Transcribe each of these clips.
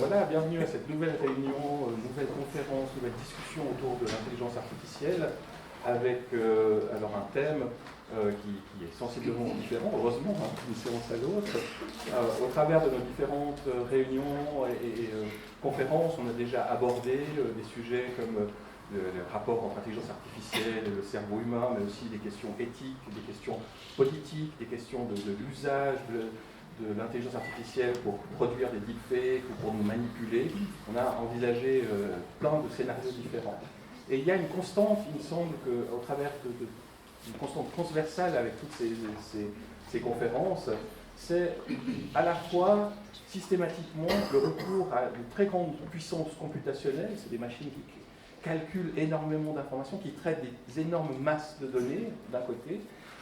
Voilà, bienvenue à cette nouvelle réunion, nouvelle conférence, nouvelle discussion autour de l'intelligence artificielle avec alors un thème qui est sensiblement différent, heureusement, hein, d'une séance à l'autre. Au travers de nos différentes réunions et conférences, on a déjà abordé des sujets comme le rapport entre intelligence artificielle et le cerveau humain, mais aussi des questions éthiques, des questions politiques, des questions de l'usage de l'intelligence artificielle pour produire des deepfakes ou pour nous manipuler. On a envisagé plein de scénarios différents. Et il y a une constante, il me semble, qu'au travers d'une constante transversale avec toutes ces conférences, c'est à la fois systématiquement le recours à une très grande puissance computationnelle, c'est des machines qui calculent énormément d'informations, qui traitent des énormes masses de données d'un côté,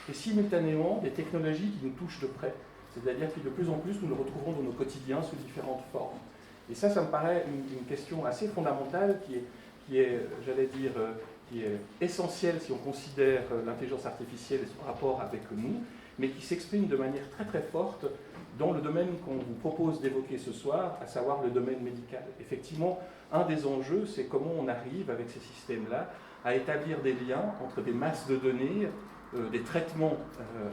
et simultanément des technologies qui nous touchent de près. C'est-à-dire que de plus en plus, nous le retrouverons dans nos quotidiens sous différentes formes. Et ça me paraît une question assez fondamentale qui est, j'allais dire, qui est essentielle si on considère l'intelligence artificielle et son rapport avec nous, mais qui s'exprime de manière très très forte dans le domaine qu'on vous propose d'évoquer ce soir, à savoir le domaine médical. Effectivement, un des enjeux, c'est comment on arrive avec ces systèmes-là à établir des liens entre des masses de données, des traitements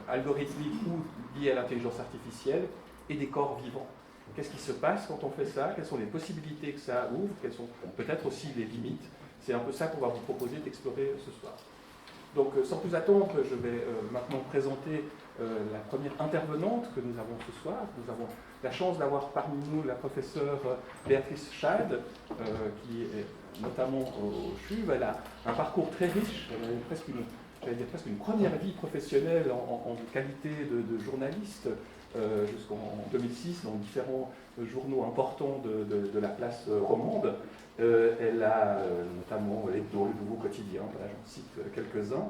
algorithmiques ou liés à l'intelligence artificielle et des corps vivants. Qu'est-ce qui se passe quand on fait ça? Quelles sont les possibilités que ça ouvre? Quelles sont peut-être aussi les limites? C'est un peu ça qu'on va vous proposer d'explorer ce soir. Donc, sans plus attendre, je vais maintenant présenter la première intervenante que nous avons ce soir. Nous avons la chance d'avoir parmi nous la professeure Béatrice Schad, qui est notamment au CHUV. Elle a un parcours très riche, elle a presque une première vie professionnelle en qualité de journaliste, jusqu'en 2006 dans différents journaux importants de la place romande. Elle a notamment l'Hebdo, le Nouveau Quotidien, voilà, j'en cite quelques-uns.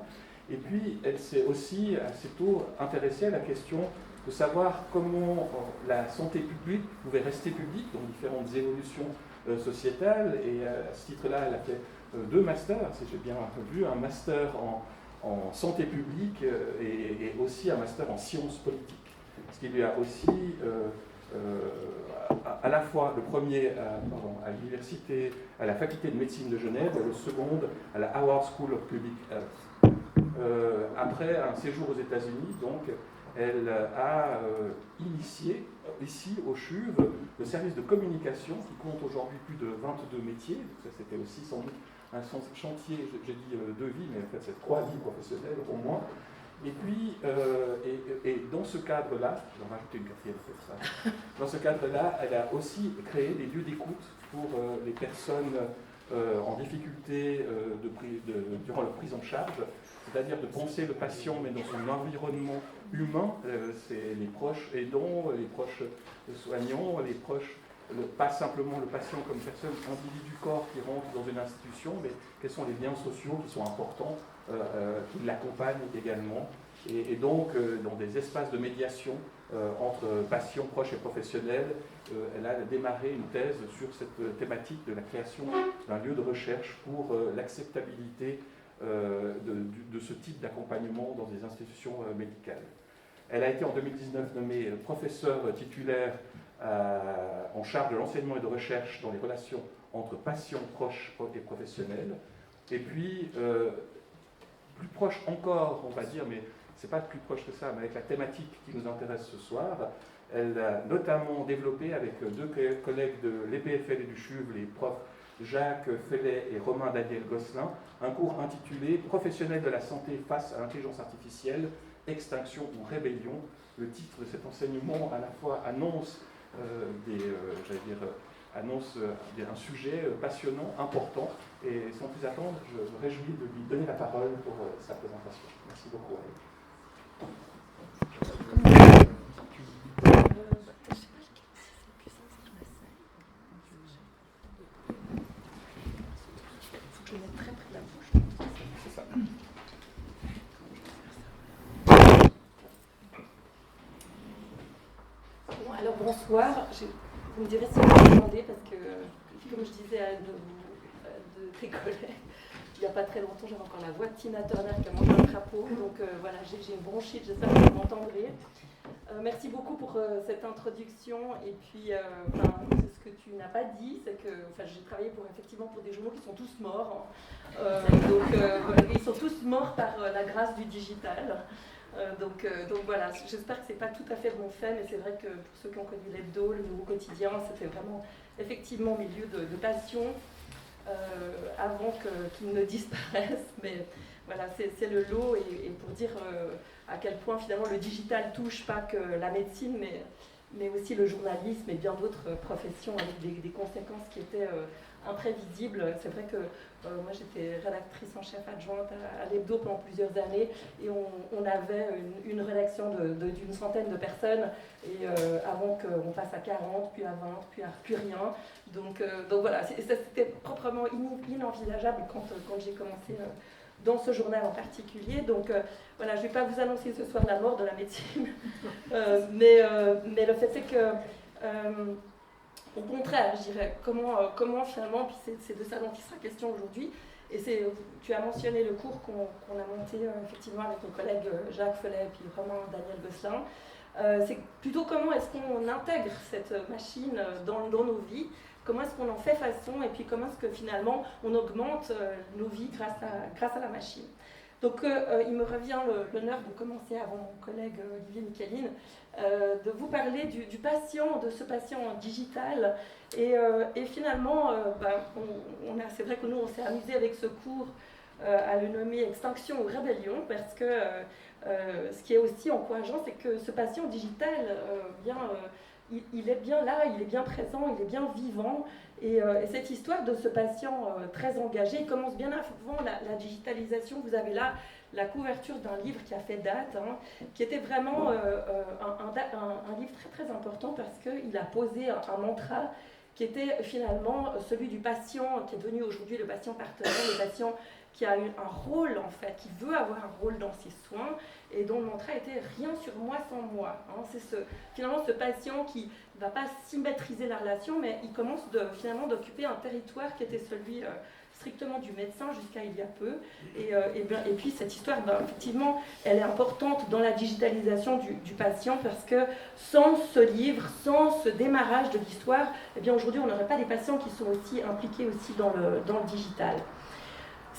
Et puis, elle s'est aussi assez tôt intéressée à la question de savoir comment la santé publique pouvait rester publique dans différentes évolutions sociétales. Et à ce titre-là, elle a fait 2 masters, si j'ai bien vu, un master en santé publique et aussi un master en sciences politiques. Ce qui lui a aussi, à la fois le premier à l'université, à la faculté de médecine de Genève, et le second à la Howard School of Public Health. Après un séjour aux États-Unis, donc, elle a initié ici au CHUV le service de communication qui compte aujourd'hui plus de 22 métiers. Donc ça, c'était aussi sans doute un chantier, j'ai dit 2 vies, mais en fait c'est 3 vies professionnelles au moins. Et puis, et dans ce cadre-là, je vais en rajouter une 4e pour ça, dans ce cadre-là, elle a aussi créé des lieux d'écoute pour les personnes en difficulté durant leur prise en charge, c'est-à-dire de penser le patient, mais dans son environnement humain, c'est les proches aidants, les proches soignants, les proches, pas simplement le patient comme personne, individu corps qui rentre dans une institution, mais quels sont les liens sociaux qui sont importants, qui l'accompagnent également. Et donc, dans des espaces de médiation entre patients, proches et professionnels, elle a démarré une thèse sur cette thématique de la création d'un lieu de recherche pour l'acceptabilité de ce type d'accompagnement dans des institutions médicales. Elle a été en 2019 nommée professeure titulaire en charge de l'enseignement et de recherche dans les relations entre patients, proches et professionnels. Et puis, plus proche encore, on va dire, mais c'est pas plus proche que ça, mais avec la thématique qui nous intéresse ce soir, elle a notamment développé avec 2 collègues de l'EPFL et du CHUV, les profs Jacques Fellet et Romain Daniel Gosselin, un cours intitulé « Professionnels de la santé face à l'intelligence artificielle, extinction ou rébellion ». Le titre de cet enseignement à la fois annonce annonce un sujet passionnant, important, et sans plus attendre, je me réjouis de lui donner la parole pour sa présentation. Merci beaucoup. Bon, alors bonsoir. Vous me direz si vous m'entendez, parce que, comme je disais à de tes collègues, il n'y a pas très longtemps, j'avais encore la voix de Tina Turner qui a mangé un crapaud. Donc voilà, j'ai une bronchite, j'espère que vous m'entendrez. merci beaucoup pour cette introduction. Et puis, ce que tu n'as pas dit, c'est que j'ai travaillé effectivement pour des journaux qui sont tous morts. Ils sont tous morts par la grâce du digital. Donc voilà, j'espère que ce n'est pas tout à fait bon fait, mais c'est vrai que pour ceux qui ont connu l'hebdo, le Nouveau Quotidien, c'était vraiment effectivement mes lieux de passion avant qu'ils ne disparaissent. Mais voilà, c'est le lot, et pour dire à quel point finalement le digital touche pas que la médecine, mais aussi le journalisme et bien d'autres professions avec des conséquences qui étaient imprévisibles. C'est vrai que moi j'étais rédactrice en chef adjointe à l'hebdo pendant plusieurs années, et on avait une rédaction d'une centaine de personnes, et avant qu'on passe à 40, puis à 20, puis à plus rien. Donc voilà, c'était proprement inenvisageable quand j'ai commencé dans ce journal en particulier. Donc voilà, je ne vais pas vous annoncer ce soir la mort de la médecine, mais le fait c'est que, au contraire, je dirais, comment finalement, puis c'est de ça dont il sera question aujourd'hui, et tu as mentionné le cours qu'on a monté effectivement avec nos collègues Jacques Follet et puis Romain Daniel Gosselin, c'est plutôt comment est-ce qu'on intègre cette machine dans nos vies, comment est-ce qu'on en fait façon, et puis comment est-ce que finalement on augmente nos vies grâce à la machine. Donc il me revient l'honneur de commencer avant mon collègue Olivier Micheline, de vous parler du patient, de ce patient digital. Et finalement, c'est vrai que nous on s'est amusé avec ce cours à le nommer Extinction ou Rébellion, parce que ce qui est aussi encourageant, c'est que ce patient digital, il est bien là, il est bien présent, il est bien vivant. Et cette histoire de ce patient très engagé, il commence bien avant la digitalisation. Vous avez là la couverture d'un livre qui a fait date, qui était vraiment un livre très très important, parce qu'il a posé un mantra qui était finalement celui du patient, qui est devenu aujourd'hui le patient partenaire, le patient qui a eu un rôle en fait, qui veut avoir un rôle dans ses soins, et dont le mantra était « rien sur moi sans moi ». C'est finalement ce patient qui ne va pas symétriser la relation, mais il commence finalement d'occuper un territoire qui était celui strictement du médecin jusqu'à il y a peu. Et puis cette histoire, effectivement, elle est importante dans la digitalisation du patient, parce que sans ce livre, sans ce démarrage de l'histoire, eh bien aujourd'hui on n'aurait pas des patients qui sont aussi impliqués aussi dans le digital.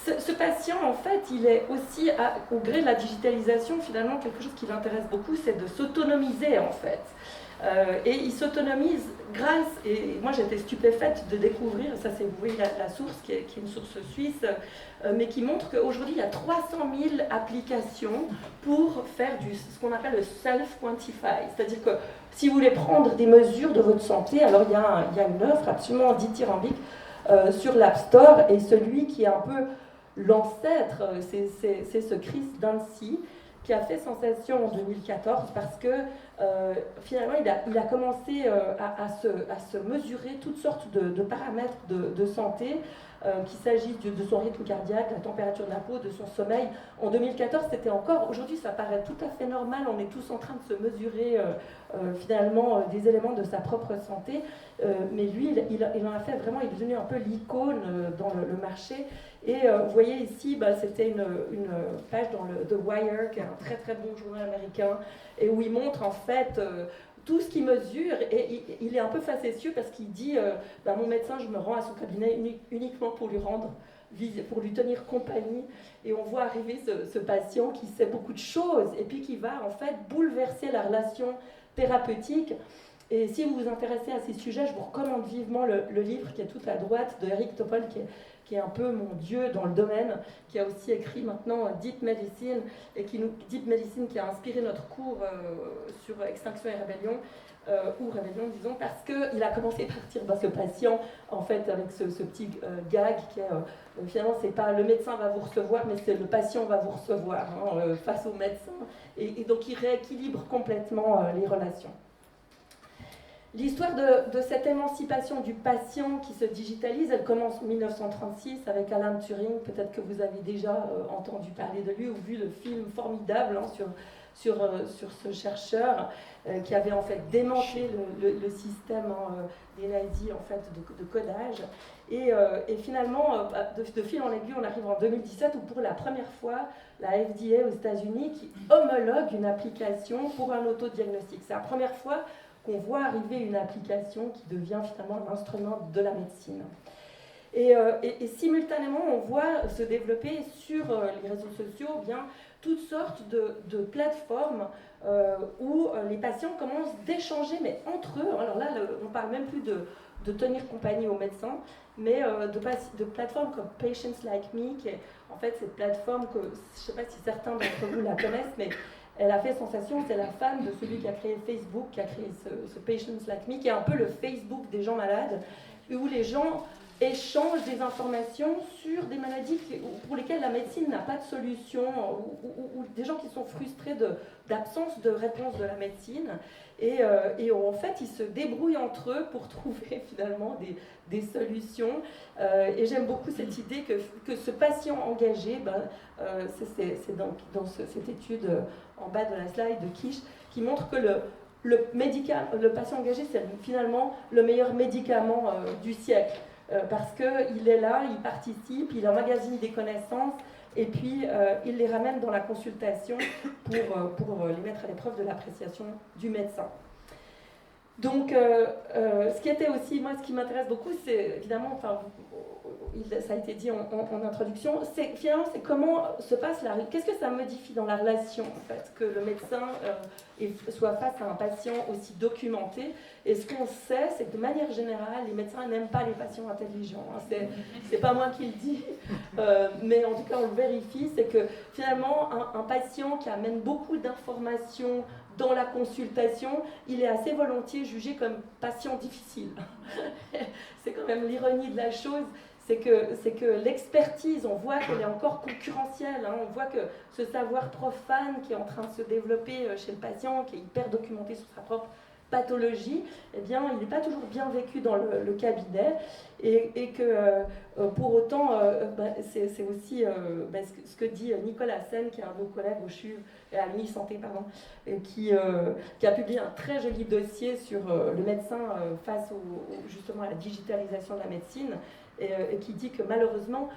Ce patient, en fait, il est aussi, au gré de la digitalisation, finalement, quelque chose qui l'intéresse beaucoup, c'est de s'autonomiser, en fait. Et il s'autonomise grâce, et moi j'étais stupéfaite de découvrir, ça c'est, vous voyez la source, qui est une source suisse, mais qui montre qu'aujourd'hui il y a 300 000 applications pour faire ce qu'on appelle le self-quantify. C'est-à-dire que si vous voulez prendre des mesures de votre santé, alors il y a une offre absolument dithyrambique sur l'App Store, et celui qui est un peu l'ancêtre, c'est ce Chris Dancy, qui a fait sensation en 2014, parce que finalement il a commencé à se mesurer toutes sortes de paramètres de santé, qu'il s'agisse de son rythme cardiaque, de la température de la peau, de son sommeil. En 2014, c'était encore, aujourd'hui ça paraît tout à fait normal, on est tous en train de se mesurer finalement des éléments de sa propre santé, mais lui il en a fait vraiment, il est devenu un peu l'icône dans le marché. Et vous voyez ici, c'était une page dans le The Wire, qui est un très très bon journal américain, et où il montre en fait tout ce qu'il mesure, et il est un peu facétieux, parce qu'il dit mon médecin, je me rends à son cabinet uniquement pour lui tenir compagnie, et on voit arriver ce patient qui sait beaucoup de choses, et puis qui va en fait bouleverser la relation thérapeutique. Et si vous vous intéressez à ces sujets, je vous recommande vivement le livre qui est tout à droite de Eric Topol, qui est un peu mon dieu dans le domaine, qui a aussi écrit maintenant Deep Medicine, Deep Medicine qui a inspiré notre cours sur Extinction et Rébellion, ou Rébellion disons, parce qu'il a commencé à partir de ce patient, en fait, avec ce petit gag qui est, finalement, c'est pas le médecin va vous recevoir, mais c'est le patient va vous recevoir face au médecin, et donc il rééquilibre complètement les relations. L'histoire de cette émancipation du patient qui se digitalise, elle commence en 1936 avec Alan Turing. Peut-être que vous avez déjà entendu parler de lui ou vu le film formidable sur ce chercheur qui avait en fait démantelé le système des nazis en fait de codage. Et finalement, de fil en aiguille, on arrive en 2017 où pour la première fois, la FDA aux États-Unis qui homologue une application pour un autodiagnostic. C'est la première fois qu'on voit arriver une application qui devient finalement un instrument de la médecine. Et simultanément, on voit se développer sur les réseaux sociaux bien toutes sortes de plateformes où les patients commencent d'échanger, mais entre eux. Alors là, on ne parle même plus de tenir compagnie aux médecins, mais de plateformes comme Patients Like Me, qui est en fait cette plateforme que, je ne sais pas si certains d'entre vous la connaissent, mais elle a fait sensation, c'est la femme de celui qui a créé Facebook, qui a créé ce Patients Like Me, qui est un peu le Facebook des gens malades, où les gens échangent des informations sur des maladies pour lesquelles la médecine n'a pas de solution, ou des gens qui sont frustrés d'absence de réponse de la médecine. Et en fait, ils se débrouillent entre eux pour trouver finalement des solutions. Et j'aime beaucoup cette idée que ce patient engagé, c'est dans cette étude en bas de la slide de Kish, qui montre que le patient engagé, c'est finalement le meilleur médicament du siècle. Parce qu'il est là, il participe, il emmagasine des connaissances et puis il les ramène dans la consultation pour les mettre à l'épreuve de l'appréciation du médecin. Donc, ce qui était aussi, moi, ce qui m'intéresse beaucoup, c'est évidemment, enfin, ça a été dit en introduction, c'est comment se passe qu'est-ce que ça modifie dans la relation, en fait, que le médecin soit face à un patient aussi documenté. Et ce qu'on sait, c'est que de manière générale, les médecins n'aiment pas les patients intelligents. Hein. C'est pas moi qui le dis, mais en tout cas, on le vérifie, c'est que finalement, un patient qui amène beaucoup d'informations dans la consultation, il est assez volontiers jugé comme patient difficile. C'est quand même l'ironie de la chose, c'est que l'expertise, on voit qu'elle est encore concurrentielle, hein, on voit que ce savoir profane qui est en train de se développer chez le patient, qui est hyper documenté sur sa propre pathologie, eh bien, il n'est pas toujours bien vécu dans le cabinet, et que pour autant, c'est aussi ce que dit Nicolas Sen, qui est un de nos collègues au CHUV, à l'Uni-Santé, pardon, qui a publié un très joli dossier sur le médecin face justement à la digitalisation de la médecine, et qui dit que malheureusement,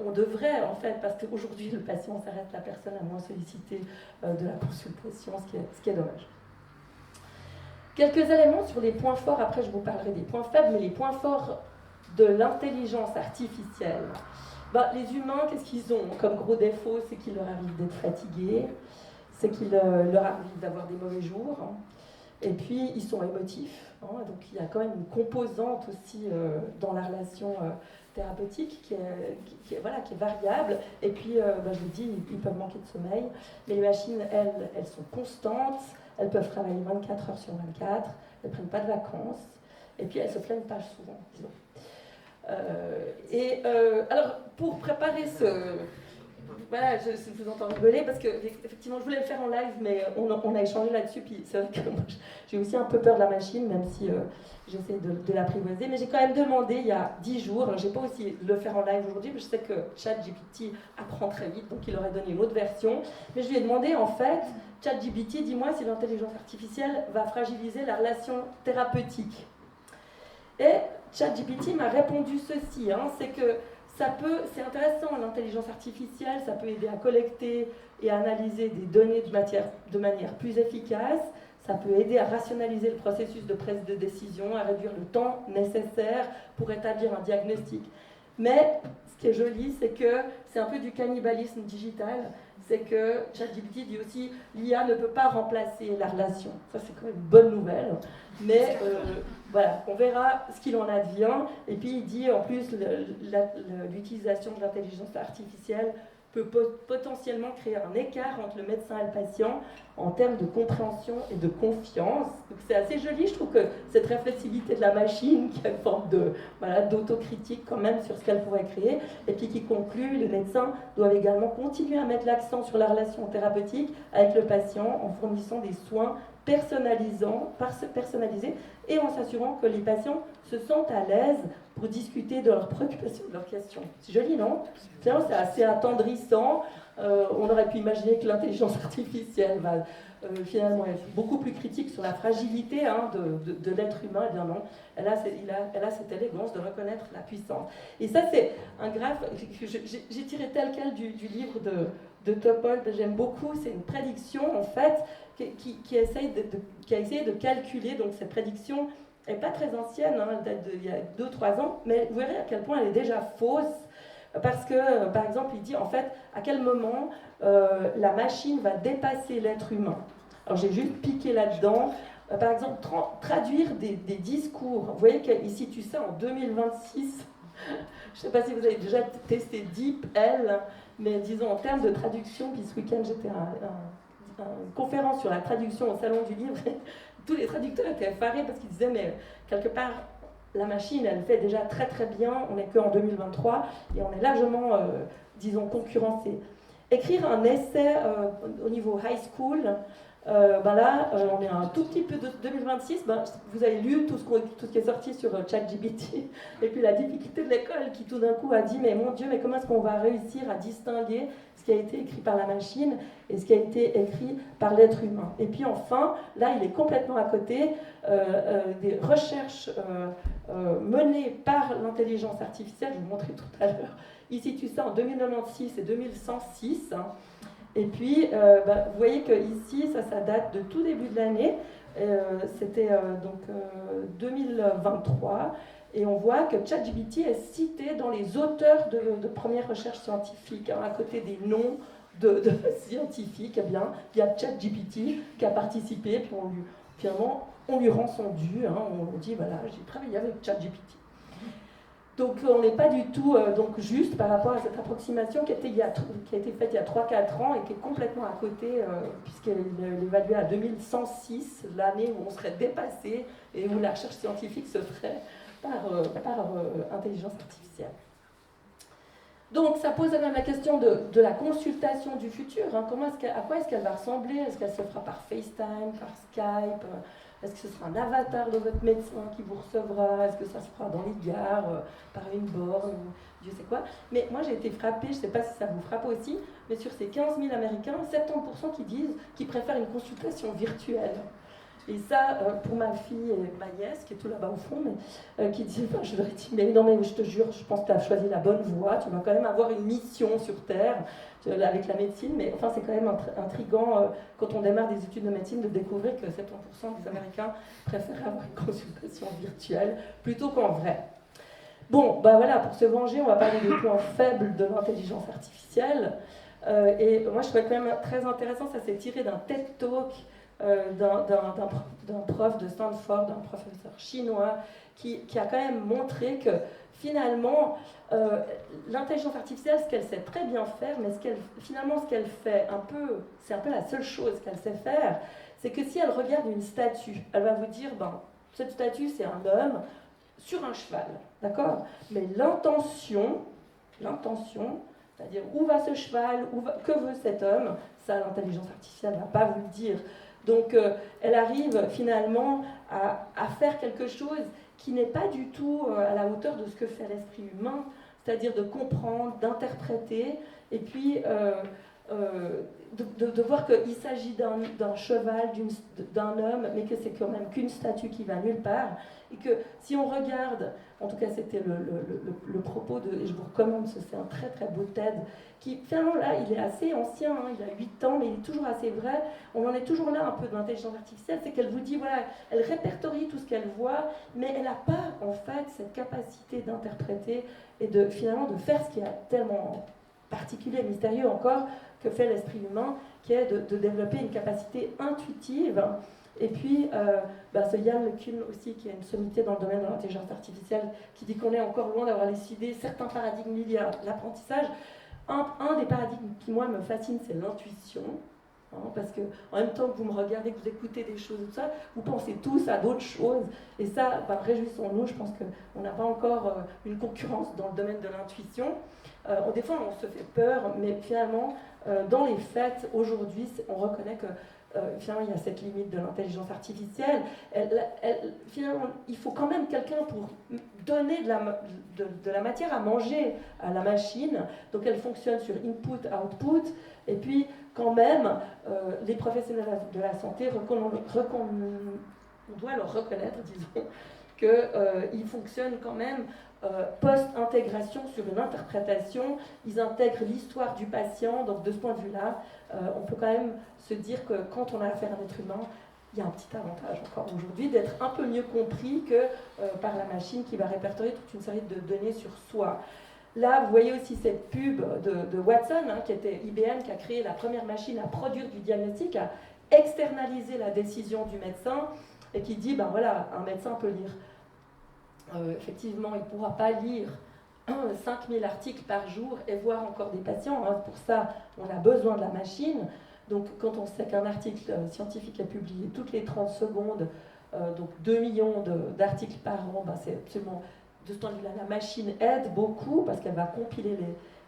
on devrait, en fait, parce qu'aujourd'hui le patient s'arrête, la personne a moins sollicité de la consultation, ce qui est dommage. Quelques éléments sur les points forts, après je vous parlerai des points faibles, mais les points forts de l'intelligence artificielle. Les humains, qu'est-ce qu'ils ont comme gros défaut? C'est qu'il leur arrive d'être fatigués, c'est qu'il leur arrive d'avoir des mauvais jours, hein. Et puis ils sont émotifs, hein. Donc il y a quand même une composante aussi dans la relation thérapeutique qui est variable. Et puis, je vous dis, ils peuvent manquer de sommeil, mais les machines, elles sont constantes. Elles peuvent travailler 24 heures sur 24, elles ne prennent pas de vacances, et puis elles ne se plaignent pas souvent, disons. Alors, pour préparer voilà, je vous entends rigoler, parce que effectivement, je voulais le faire en live, mais on a échangé là-dessus, puis c'est vrai que moi, j'ai aussi un peu peur de la machine, même si j'essaie de l'apprivoiser, mais j'ai quand même demandé il y a 10 jours, alors j'ai pas aussi le faire en live aujourd'hui, mais je sais que ChatGPT apprend très vite, donc il aurait donné une autre version, mais je lui ai demandé, en fait, ChatGPT, dis-moi si l'intelligence artificielle va fragiliser la relation thérapeutique. Et ChatGPT m'a répondu ceci, hein, c'est que c'est intéressant, l'intelligence artificielle, ça peut aider à collecter et à analyser des données de manière plus efficace, ça peut aider à rationaliser le processus de prise de décision, à réduire le temps nécessaire pour établir un diagnostic. Mais ce qui est joli, c'est que c'est un peu du cannibalisme digital, c'est que ChatGPT dit aussi l'IA ne peut pas remplacer la relation. Ça, c'est quand même une bonne nouvelle. Mais voilà, on verra ce qu'il en advient. Et puis, il dit en plus l'utilisation de l'intelligence artificielle peut potentiellement créer un écart entre le médecin et le patient en termes de compréhension et de confiance. Donc c'est assez joli, je trouve que cette réflexivité de la machine qui a une forme d'autocritique quand même sur ce qu'elle pourrait créer, et puis qui conclut, les médecins doivent également continuer à mettre l'accent sur la relation thérapeutique avec le patient en fournissant des soins personnalisés et en s'assurant que les patients se sentent à l'aise pour discuter de leurs préoccupations, de leurs questions. C'est joli, non? C'est assez attendrissant. On aurait pu imaginer que l'intelligence artificielle va finalement être beaucoup plus critique sur la fragilité de l'être humain. Eh bien non, elle a cette élégance de reconnaître la puissance. Et ça, c'est un graphe que j'ai tiré tel quel du livre de Topol, que j'aime beaucoup. C'est une prédiction, en fait, qui a essayé de calculer. Donc cette prédiction n'est pas très ancienne, elle date d'il y a 2-3 ans, mais vous verrez à quel point elle est déjà fausse. Parce que, par exemple, il dit en fait à quel moment la machine va dépasser l'être humain. Alors j'ai juste piqué là-dedans. Par exemple, traduire des discours. Vous voyez qu'il situe ça en 2026. Je ne sais pas si vous avez déjà testé DeepL, mais disons en termes de traduction, puis ce week-end j'étais à une conférence sur la traduction au Salon du Livre. Tous les traducteurs étaient effarés parce qu'ils disaient, mais quelque part, la machine, elle fait déjà très très bien, on n'est qu'en 2023 et on est largement, disons, concurrencé. Écrire un essai au niveau high school, là, on est un tout petit peu de 2026, vous avez lu tout ce qui est sorti sur ChatGPT, et puis la difficulté de l'école qui tout d'un coup a dit, mais mon Dieu, mais comment est-ce qu'on va réussir à distinguer ce qui a été écrit par la machine et ce qui a été écrit par l'être humain. Et puis enfin, là, il est complètement à côté des recherches menées par l'intelligence artificielle, je vous montrais tout à l'heure. Il situe ça en 2096 et 2106. Et puis, vous voyez qu'ici, ça date de tout début de l'année. C'était donc 2023. Et on voit que ChatGPT est cité dans les auteurs de premières recherches scientifiques, à côté des noms de scientifiques. Eh bien, il y a ChatGPT qui a participé, puis finalement, on lui rend son dû. On dit, voilà, j'ai travaillé avec ChatGPT. Donc on n'est pas du tout donc juste par rapport à cette approximation qui a été faite il y a 3-4 ans et qui est complètement à côté, puisqu'elle est évaluée à 2106, l'année où on serait dépassé et où la recherche scientifique se ferait par intelligence artificielle. Donc ça pose même la question de la consultation du futur. À quoi est-ce qu'elle va ressembler? Est-ce qu'elle se fera par FaceTime, par Skype? Est-ce que ce sera un avatar de votre médecin qui vous recevra? Est-ce que ça se fera dans les gares, par une borne, ou Dieu sait quoi? Mais moi j'ai été frappée, je ne sais pas si ça vous frappe aussi, mais sur ces 15 000 Américains, 70% qui disent qu'ils préfèrent une consultation virtuelle. Et ça, pour ma fille et ma nièce, qui est tout là-bas au fond, mais, qui dit, je leur ai dit, mais non, mais je te jure, je pense que tu as choisi la bonne voie, tu vas quand même avoir une mission sur Terre avec la médecine, mais enfin, c'est quand même intriguant quand on démarre des études de médecine de découvrir que 70% des Américains préfèrent avoir une consultation virtuelle plutôt qu'en vrai. Bon, voilà, pour se venger, on va parler des points faibles de l'intelligence artificielle. Et moi, je trouvais quand même très intéressant, ça s'est tiré d'un TED Talk d'un prof de Stanford, d'un professeur chinois, qui a quand même montré que finalement, l'intelligence artificielle, ce qu'elle sait très bien faire, mais ce qu'elle fait c'est un peu la seule chose qu'elle sait faire, c'est que si elle regarde une statue, elle va vous dire, cette statue, c'est un homme sur un cheval, d'accord? Mais l'intention, c'est-à-dire où va ce cheval, que veut cet homme, ça, l'intelligence artificielle ne va pas vous le dire. Donc, elle arrive finalement à faire quelque chose qui n'est pas du tout à la hauteur de ce que fait l'esprit humain, c'est-à-dire de comprendre, d'interpréter, et puis de voir qu'il s'agit d'un cheval, d'un homme, mais que c'est quand même qu'une statue qui va nulle part, et que si on regarde, en tout cas c'était le propos et je vous recommande, c'est un très très beau TED, qui finalement là, il est assez ancien, il a 8 ans, mais il est toujours assez vrai, on en est toujours là un peu de l'intelligence artificielle, c'est qu'elle vous dit, voilà, elle répertorie tout ce qu'elle voit, mais elle n'a pas en fait cette capacité d'interpréter et finalement de faire ce qui est tellement particulier, mystérieux encore, que fait l'esprit humain, qui est de développer une capacité intuitive. Et puis, ce Yann LeCun aussi, qui a une sommité dans le domaine de l'intelligence artificielle, qui dit qu'on est encore loin d'avoir décidé certains paradigmes liés à l'apprentissage. Un des paradigmes qui, moi, me fascine, c'est l'intuition. Parce qu'en même temps que vous me regardez, que vous écoutez des choses et tout ça, vous pensez tous à d'autres choses. Et ça, réjouissons-nous, je pense qu'on n'a pas encore une concurrence dans le domaine de l'intuition. Des fois, on se fait peur, mais finalement, dans les faits, aujourd'hui, on reconnaît que finalement, il y a cette limite de l'intelligence artificielle. Finalement, il faut quand même quelqu'un pour donner de la matière à manger à la machine. Donc, elle fonctionne sur input, output. Et puis, quand même, les professionnels de la santé, on doit leur reconnaître, disons, qu'ils fonctionnent quand même post-intégration sur une interprétation. Ils intègrent l'histoire du patient. Donc, de ce point de vue-là, on peut quand même se dire que quand on a affaire à un être humain, il y a un petit avantage encore aujourd'hui d'être un peu mieux compris que par la machine qui va répertorier toute une série de données sur soi. Là, vous voyez aussi cette pub de Watson, qui était IBM, qui a créé la première machine à produire du diagnostic, à externaliser la décision du médecin, et qui dit, ben voilà, un médecin peut lire. Effectivement, il ne pourra pas lire 5000 articles par jour et voir encore des patients. Pour ça, on a besoin de la machine. Donc, quand on sait qu'un article scientifique est publié toutes les 30 secondes, donc 2 millions d'articles par an, ben c'est absolument, de ce point de vue-là, la machine aide beaucoup parce qu'elle va compiler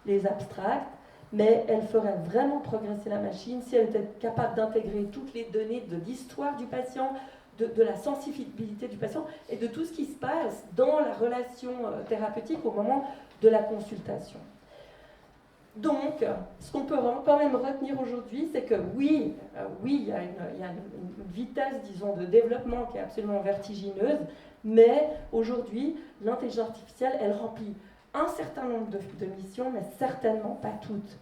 les abstracts, mais elle ferait vraiment progresser la machine si elle était capable d'intégrer toutes les données de l'histoire du patient, de la sensibilité du patient et de tout ce qui se passe dans la relation thérapeutique au moment de la consultation. Donc, ce qu'on peut quand même retenir aujourd'hui, c'est que oui, il y a une vitesse, disons, de développement qui est absolument vertigineuse, mais aujourd'hui, l'intelligence artificielle, elle remplit un certain nombre de missions, mais certainement pas toutes.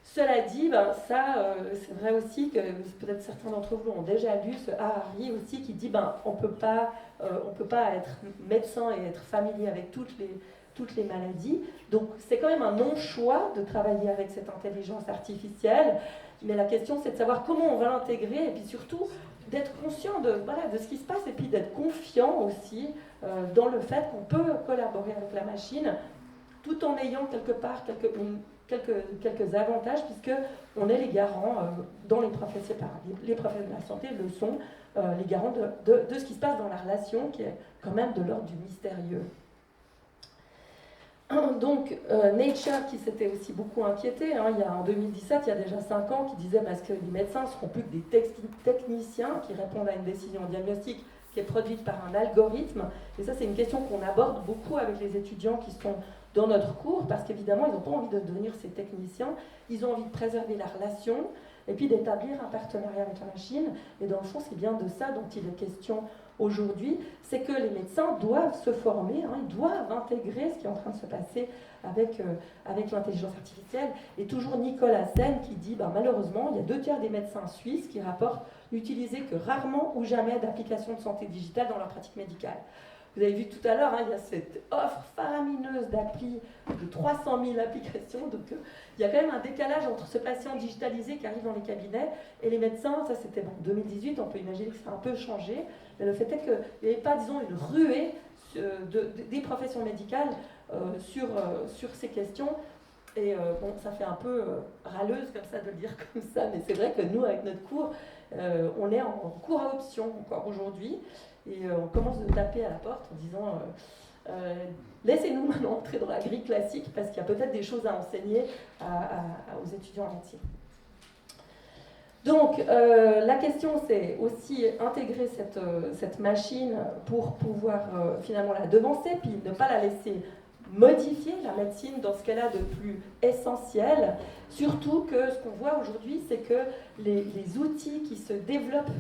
Cela dit, c'est vrai aussi que peut-être certains d'entre vous ont déjà lu ce Harari aussi qui dit on peut pas être médecin et être familier avec toutes les maladies. Donc c'est quand même un non-choix de travailler avec cette intelligence artificielle, mais la question c'est de savoir comment on va l'intégrer et puis surtout d'être conscient de ce qui se passe et puis d'être confiant aussi dans le fait qu'on peut collaborer avec la machine tout en ayant quelque part quelques avantages, puisque on est les garants, dans les professionnels de la santé le sont, les garants de ce qui se passe dans la relation, qui est quand même de l'ordre du mystérieux. Donc, Nature, qui s'était aussi beaucoup inquiété, en 2017, il y a déjà 5 ans, qui disait parce que les médecins ne seront plus que des techniciens qui répondent à une décision diagnostique qui est produite par un algorithme. Et ça, c'est une question qu'on aborde beaucoup avec les étudiants qui sont dans notre cours, parce qu'évidemment, ils n'ont pas envie de devenir ces techniciens, ils ont envie de préserver la relation, et puis d'établir un partenariat avec la machine. Et dans le fond, c'est bien de ça dont il est question aujourd'hui, c'est que les médecins doivent se former, ils doivent intégrer ce qui est en train de se passer avec l'intelligence artificielle. Et toujours Nicolas Sen qui dit, malheureusement, il y a 2/3 des médecins suisses qui rapportent n'utiliser que rarement ou jamais d'applications de santé digitale dans leur pratique médicale. Vous avez vu tout à l'heure, il y a cette offre faramineuse d'applis de 300 000 applications. Donc, il y a quand même un décalage entre ce patient digitalisé qui arrive dans les cabinets et les médecins. Ça, c'était en 2018, on peut imaginer que ça a un peu changé. Mais le fait est qu'il n'y avait pas, disons, une ruée des professions médicales sur ces questions. Et ça fait un peu râleuse comme ça de le dire comme ça, mais c'est vrai que nous, avec notre cours, on est en cours à option encore aujourd'hui. Et on commence de taper à la porte en disant laissez-nous maintenant entrer dans la grille classique parce qu'il y a peut-être des choses à enseigner aux étudiants en médecine. Donc la question c'est aussi intégrer cette machine pour pouvoir finalement la devancer, puis ne pas la laisser modifier la médecine dans ce qu'elle a de plus essentiel. Surtout que ce qu'on voit aujourd'hui, c'est que les outils qui se développent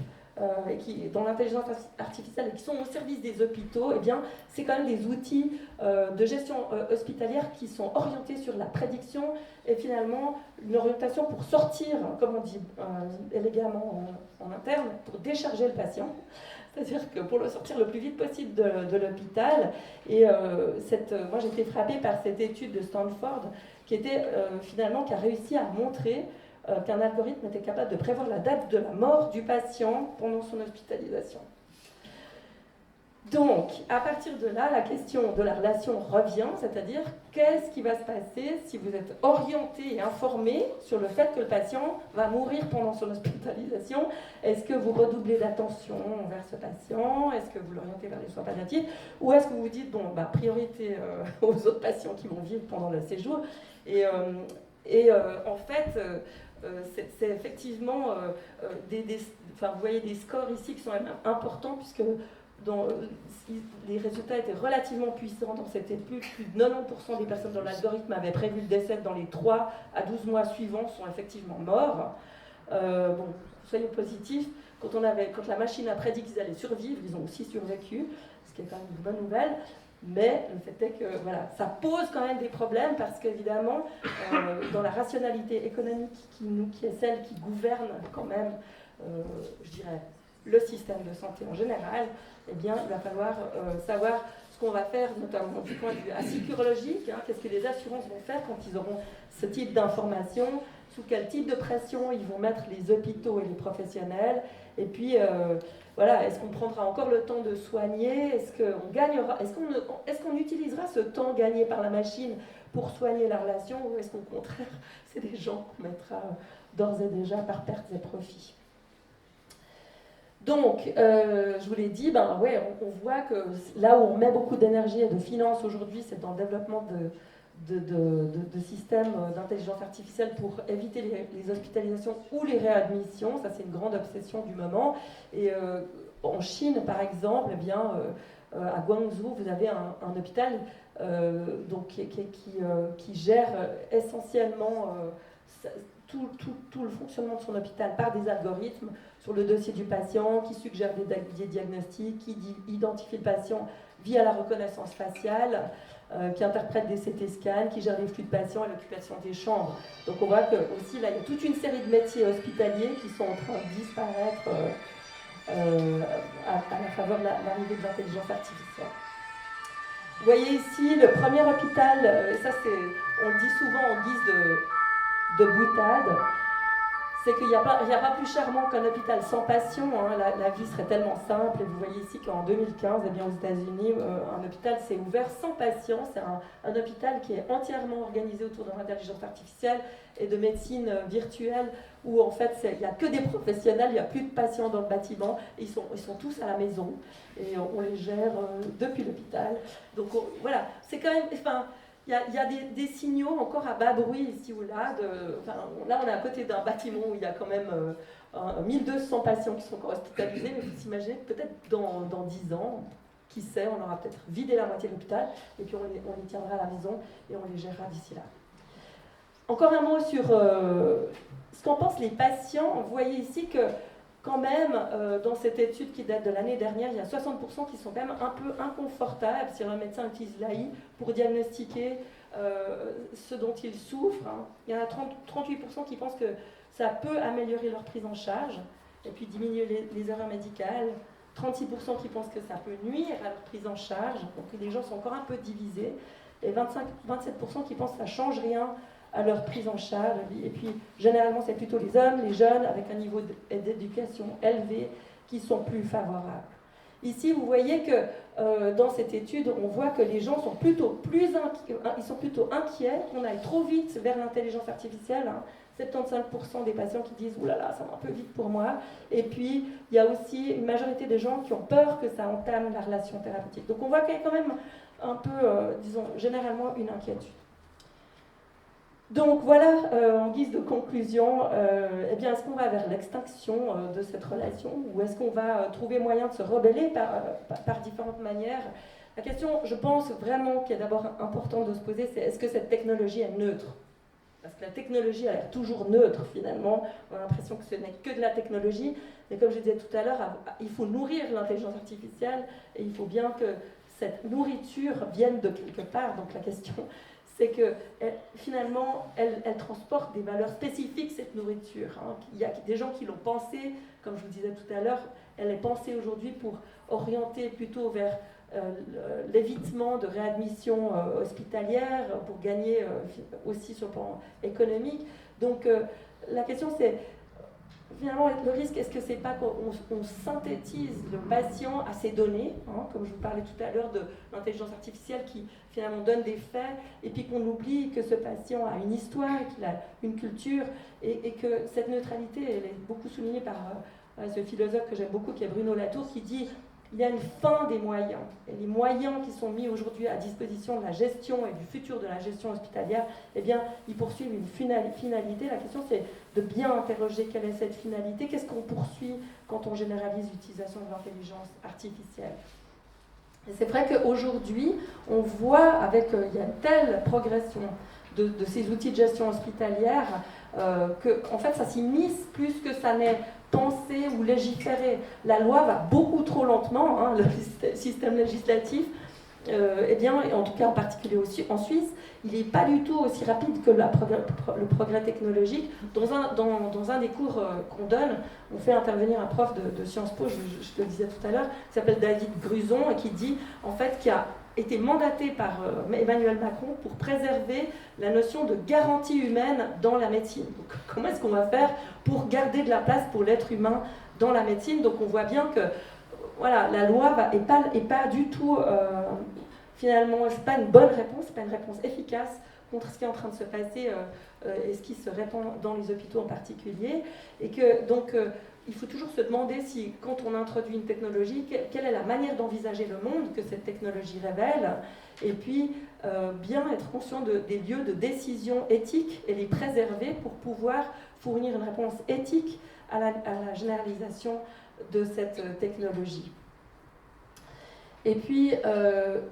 dans l'intelligence artificielle et qui sont au service des hôpitaux, c'est quand même des outils de gestion hospitalière qui sont orientés sur la prédiction et finalement une orientation pour sortir, comme on dit élégamment en interne, pour décharger le patient. C'est-à-dire que pour le sortir le plus vite possible de l'hôpital. Et moi, j'ai été frappée par cette étude de Stanford qui a réussi à montrer qu'un algorithme était capable de prévoir la date de la mort du patient pendant son hospitalisation. Donc, à partir de là, la question de la relation revient, c'est-à-dire qu'est-ce qui va se passer si vous êtes orienté et informé sur le fait que le patient va mourir pendant son hospitalisation. Est-ce que vous redoublez d'attention envers ce patient? Est-ce que vous l'orientez vers les soins palliatifs? Ou est-ce que vous vous dites, priorité aux autres patients qui vont vivre pendant le séjour? En fait, c'est effectivement vous voyez des scores ici qui sont même importants puisque les résultats étaient relativement puissants. Donc c'était plus de 90% des personnes dans l'algorithme avaient prévu le décès dans les 3 à 12 mois suivants sont effectivement morts. Soyons positifs. Quand la machine a prédit qu'ils allaient survivre, ils ont aussi survécu, ce qui est quand même une bonne nouvelle. Mais le fait est que ça pose quand même des problèmes parce qu'évidemment, dans la rationalité économique qui est celle qui gouverne quand même, je dirais, le système de santé en général, eh bien, il va falloir savoir ce qu'on va faire, notamment du point de vue asycurologique, qu'est-ce que les assurances vont faire quand ils auront ce type d'informations, sous quel type de pression ils vont mettre les hôpitaux et les professionnels, et puis est-ce qu'on prendra encore le temps de soigner, est-ce qu'on gagnera, est-ce qu'on utilisera ce temps gagné par la machine pour soigner la relation, ou est-ce qu'au contraire, c'est des gens qu'on mettra d'ores et déjà par pertes et profits. Donc, je vous l'ai dit, on voit que là où on met beaucoup d'énergie et de finances aujourd'hui, c'est dans le développement de systèmes d'intelligence artificielle pour éviter les hospitalisations ou les réadmissions. Ça, c'est une grande obsession du moment. Et en Chine, par exemple, à Guangzhou, vous avez un hôpital qui gère essentiellement tout le fonctionnement de son hôpital par des algorithmes sur le dossier du patient, qui suggère des diagnostics, qui identifie le patient via la reconnaissance faciale, qui interprète des CT scans, qui gère les flux de patients et l'occupation des chambres. Donc on voit que aussi là, il y a toute une série de métiers hospitaliers qui sont en train de disparaître à la faveur de l'arrivée de l'intelligence artificielle. Vous voyez ici le premier hôpital, et ça on le dit souvent en guise de boutade, c'est qu'il n'y a pas plus charmant qu'un hôpital sans patients. La vie serait tellement simple. Et vous voyez ici qu'en 2015, aux États-Unis, un hôpital s'est ouvert sans patients. C'est un hôpital qui est entièrement organisé autour de l'intelligence artificielle et de médecine virtuelle, où en fait, il n'y a que des professionnels, il n'y a plus de patients dans le bâtiment. Ils sont tous à la maison et on les gère depuis l'hôpital. Donc c'est quand même... Il y a des signaux encore à bas bruit ici ou là. Là, on est à côté d'un bâtiment où il y a quand même 1200 patients qui sont encore hospitalisés. Mais vous imaginez, peut-être dans 10 ans, qui sait, on aura peut-être vidé la moitié de l'hôpital et puis on les tiendra à la maison et on les gérera d'ici là. Encore un mot sur ce qu'en pensent les patients. Vous voyez ici que quand même, dans cette étude qui date de l'année dernière, il y a 60% qui sont quand même un peu inconfortables si un médecin utilise l'AI pour diagnostiquer ce dont ils souffrent. Il y en a 38% qui pensent que ça peut améliorer leur prise en charge et puis diminuer les erreurs médicales. 36% qui pensent que ça peut nuire à leur prise en charge. Donc les gens sont encore un peu divisés. Et 27% qui pensent que ça ne change rien à leur prise en charge. Et puis, généralement, c'est plutôt les hommes, les jeunes, avec un niveau d'éducation élevé, qui sont plus favorables. Ici, vous voyez que dans cette étude, on voit que les gens sont plutôt inquiets qu'on aille trop vite vers l'intelligence artificielle. 75% des patients qui disent « Ouh là là, ça va un peu vite pour moi ». Et puis, il y a aussi une majorité des gens qui ont peur que ça entame la relation thérapeutique. Donc, on voit qu'il y a quand même un peu, disons, généralement une inquiétude. Donc voilà, en guise de conclusion, est-ce qu'on va vers l'extinction de cette relation ou est-ce qu'on va trouver moyen de se rebeller par différentes manières? La question, je pense vraiment qu'il est d'abord important de se poser, c'est est-ce que cette technologie est neutre? Parce que la technologie a l'air toujours neutre finalement, on a l'impression que ce n'est que de la technologie, mais comme je disais tout à l'heure, il faut nourrir l'intelligence artificielle et il faut bien que cette nourriture vienne de quelque part, donc la question... c'est que finalement, elle transporte des valeurs spécifiques, cette nourriture. Il y a des gens qui l'ont pensée, comme je vous disais tout à l'heure, elle est pensée aujourd'hui pour orienter plutôt vers l'évitement de réadmission hospitalière, pour gagner aussi sur le plan économique. Donc la question c'est, finalement, le risque, est-ce que c'est pas qu'on synthétise le patient à ses données, comme je vous parlais tout à l'heure de l'intelligence artificielle qui finalement donne des faits, et puis qu'on oublie que ce patient a une histoire, qu'il a une culture, et que cette neutralité, elle est beaucoup soulignée par ce philosophe que j'aime beaucoup, qui est Bruno Latour, qui dit il y a une fin des moyens. Et les moyens qui sont mis aujourd'hui à disposition de la gestion et du futur de la gestion hospitalière, eh bien, ils poursuivent une finalité. La question, c'est de bien interroger quelle est cette finalité, qu'est-ce qu'on poursuit quand on généralise l'utilisation de l'intelligence artificielle. Et c'est vrai qu'aujourd'hui, on voit il y a une telle progression de ces outils de gestion hospitalière que, en fait, ça s'immisce plus que ça n'est pensé ou légiféré. La loi va beaucoup trop lentement, hein, le système législatif, eh bien, en tout cas en particulier aussi en Suisse, il n'est pas du tout aussi rapide que le progrès technologique. Dans un des cours qu'on donne, on fait intervenir un prof de Sciences Po, je le disais tout à l'heure, qui s'appelle David Gruson, et qui dit, en fait, qui a été mandaté par Emmanuel Macron pour préserver la notion de garantie humaine dans la médecine. Donc, comment est-ce qu'on va faire pour garder de la place pour l'être humain dans la médecine? Donc on voit bien que voilà, la loi est pas du tout, finalement, c'est pas une bonne réponse, c'est pas une réponse efficace contre ce qui est en train de se passer et ce qui se répand dans les hôpitaux en particulier. Et que donc il faut toujours se demander si, quand on introduit une technologie, quelle est la manière d'envisager le monde que cette technologie révèle, et puis bien être conscient des lieux de décision éthique et les préserver pour pouvoir fournir une réponse éthique à la généralisation de cette technologie. Et puis,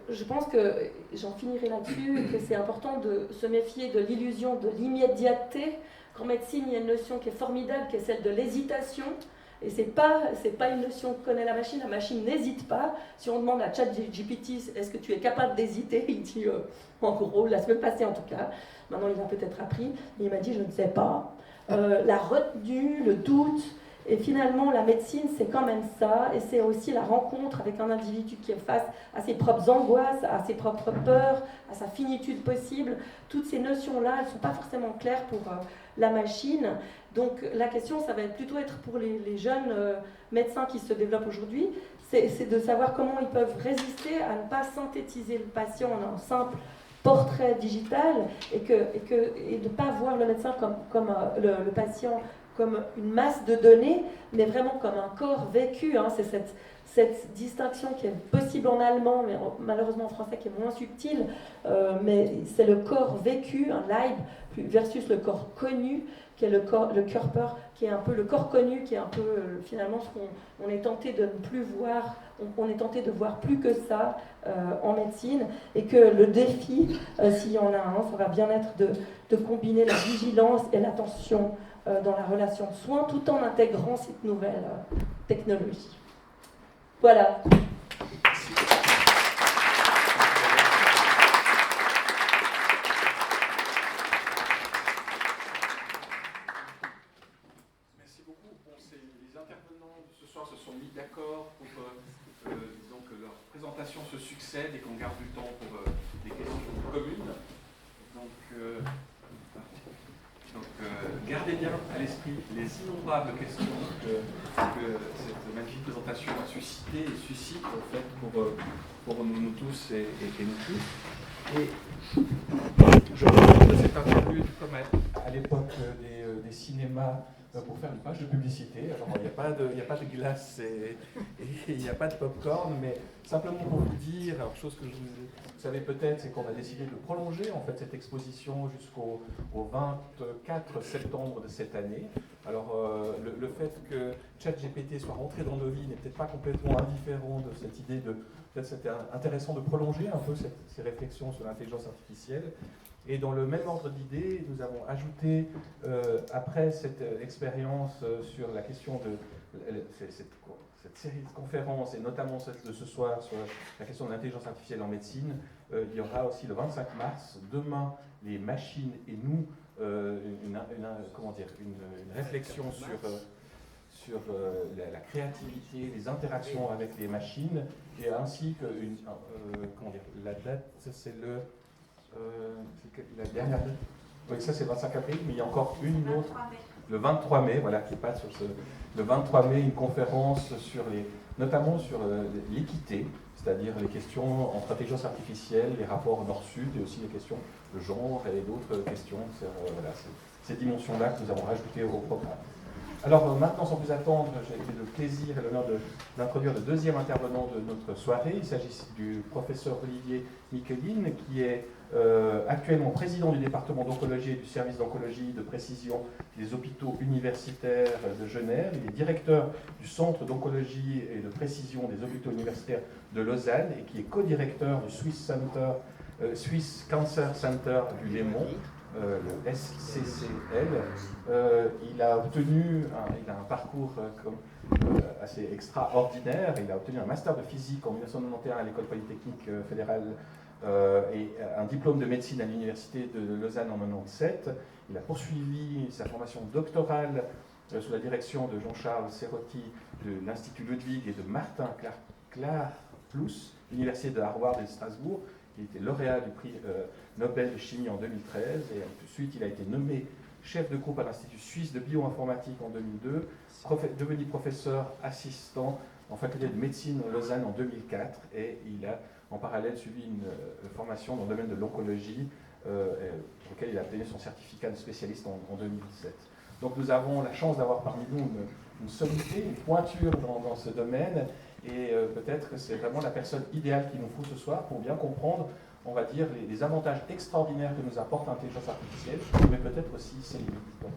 je pense que, j'en finirai là-dessus, que c'est important de se méfier de l'illusion de l'immédiateté. En médecine, il y a une notion qui est formidable, qui est celle de l'hésitation. Et c'est pas une notion que connaît la machine n'hésite pas. Si on demande à ChatGPT, est-ce que tu es capable d'hésiter, il dit, en gros, la semaine passée en tout cas, maintenant il a peut-être appris, mais il m'a dit, je ne sais pas. La retenue, le doute, et finalement la médecine c'est quand même ça, et c'est aussi la rencontre avec un individu qui est face à ses propres angoisses, à ses propres peurs, à sa finitude possible. Toutes ces notions-là, elles ne sont pas forcément claires pour la machine. Donc la question, ça va plutôt être pour les jeunes médecins qui se développent aujourd'hui, c'est de savoir comment ils peuvent résister à ne pas synthétiser le patient en un simple portrait digital et de ne pas voir le médecin comme le patient comme une masse de données, mais vraiment comme un corps vécu. Hein. C'est cette distinction qui est possible en allemand, mais malheureusement en français qui est moins subtile, mais c'est le corps vécu, un Leib, versus le corps connu, qui est le Körper, qui est un peu le corps connu, qui est un peu finalement ce qu'on est tenté de ne plus voir, on est tenté de voir plus que ça en médecine, et que le défi, s'il y en a un, ça va bien être de combiner la vigilance et l'attention dans la relation de soins, tout en intégrant cette nouvelle technologie. Voilà. Merci beaucoup. Bon, les intervenants de ce soir se sont mis d'accord pour disons que leur présentation se succède et qu'on garde du temps pour des questions communes. Donc, gardez bien à l'esprit les innombrables questions que cette magnifique présentation a suscité et suscite en fait pour nous tous et nous tous. Et je reprends de cette interlude comme à l'époque des cinémas pour faire une page de publicité. Alors il n'y a pas de glace et il n'y a pas de popcorn, mais simplement pour vous dire, alors chose que vous savez peut-être, c'est qu'on a décidé de prolonger en fait cette exposition jusqu'au 24 septembre de cette année. Alors le fait que ChatGPT soit rentré dans nos vies n'est peut-être pas complètement indifférent de cette idée de peut-être c'était intéressant de prolonger un peu ces réflexions sur l'intelligence artificielle. Et dans le même ordre d'idées, nous avons ajouté, après cette expérience sur la question de cette série de conférences, et notamment celle de ce soir sur la question de l'intelligence artificielle en médecine, il y aura aussi le 25 mars, demain, les machines et nous, une réflexion sur la créativité, les interactions avec les machines, et ainsi que la date, c'est la dernière date. Oui, ça c'est le 25 avril, mais il y a encore une autre, le 23 mai, voilà, qui passe sur le 23 mai, une conférence notamment sur l'équité, c'est-à-dire les questions entre intelligence artificielle, les rapports nord-sud, et aussi les questions de genre et d'autres questions. Voilà, c'est ces dimensions-là que nous avons rajoutées au programme. Alors maintenant, sans plus attendre, j'ai le plaisir et l'honneur d'introduire le deuxième intervenant de notre soirée. Il s'agit du professeur Olivier Michelin, qui est actuellement président du département d'oncologie et du service d'oncologie de précision des hôpitaux universitaires de Genève. Il est directeur du centre d'oncologie et de précision des hôpitaux universitaires de Lausanne et qui est co-directeur du Swiss Cancer Center du Léman, le SCCL. Il a un parcours assez extraordinaire. Il a obtenu un master de physique en 1991 à l'école polytechnique fédérale et un diplôme de médecine à l'université de Lausanne en 1997. Il a poursuivi sa formation doctorale sous la direction de Jean-Charles Serrotti de l'Institut Ludwig et de Martin Clark-Plus, l'université de Harvard et de Strasbourg. Il était lauréat du prix Nobel de chimie en 2013 et ensuite il a été nommé chef de groupe à l'Institut suisse de bioinformatique en 2002, devenu professeur assistant en faculté de médecine à Lausanne en 2004 et il a en parallèle suivi une formation dans le domaine de l'oncologie pour lequel il a obtenu son certificat de spécialiste en 2017. Donc nous avons la chance d'avoir parmi nous une sommité, une pointure dans ce domaine et peut-être que c'est vraiment la personne idéale qu'il nous faut ce soir pour bien comprendre, on va dire, les avantages extraordinaires que nous apporte l'intelligence artificielle, mais peut-être aussi ses limites. Donc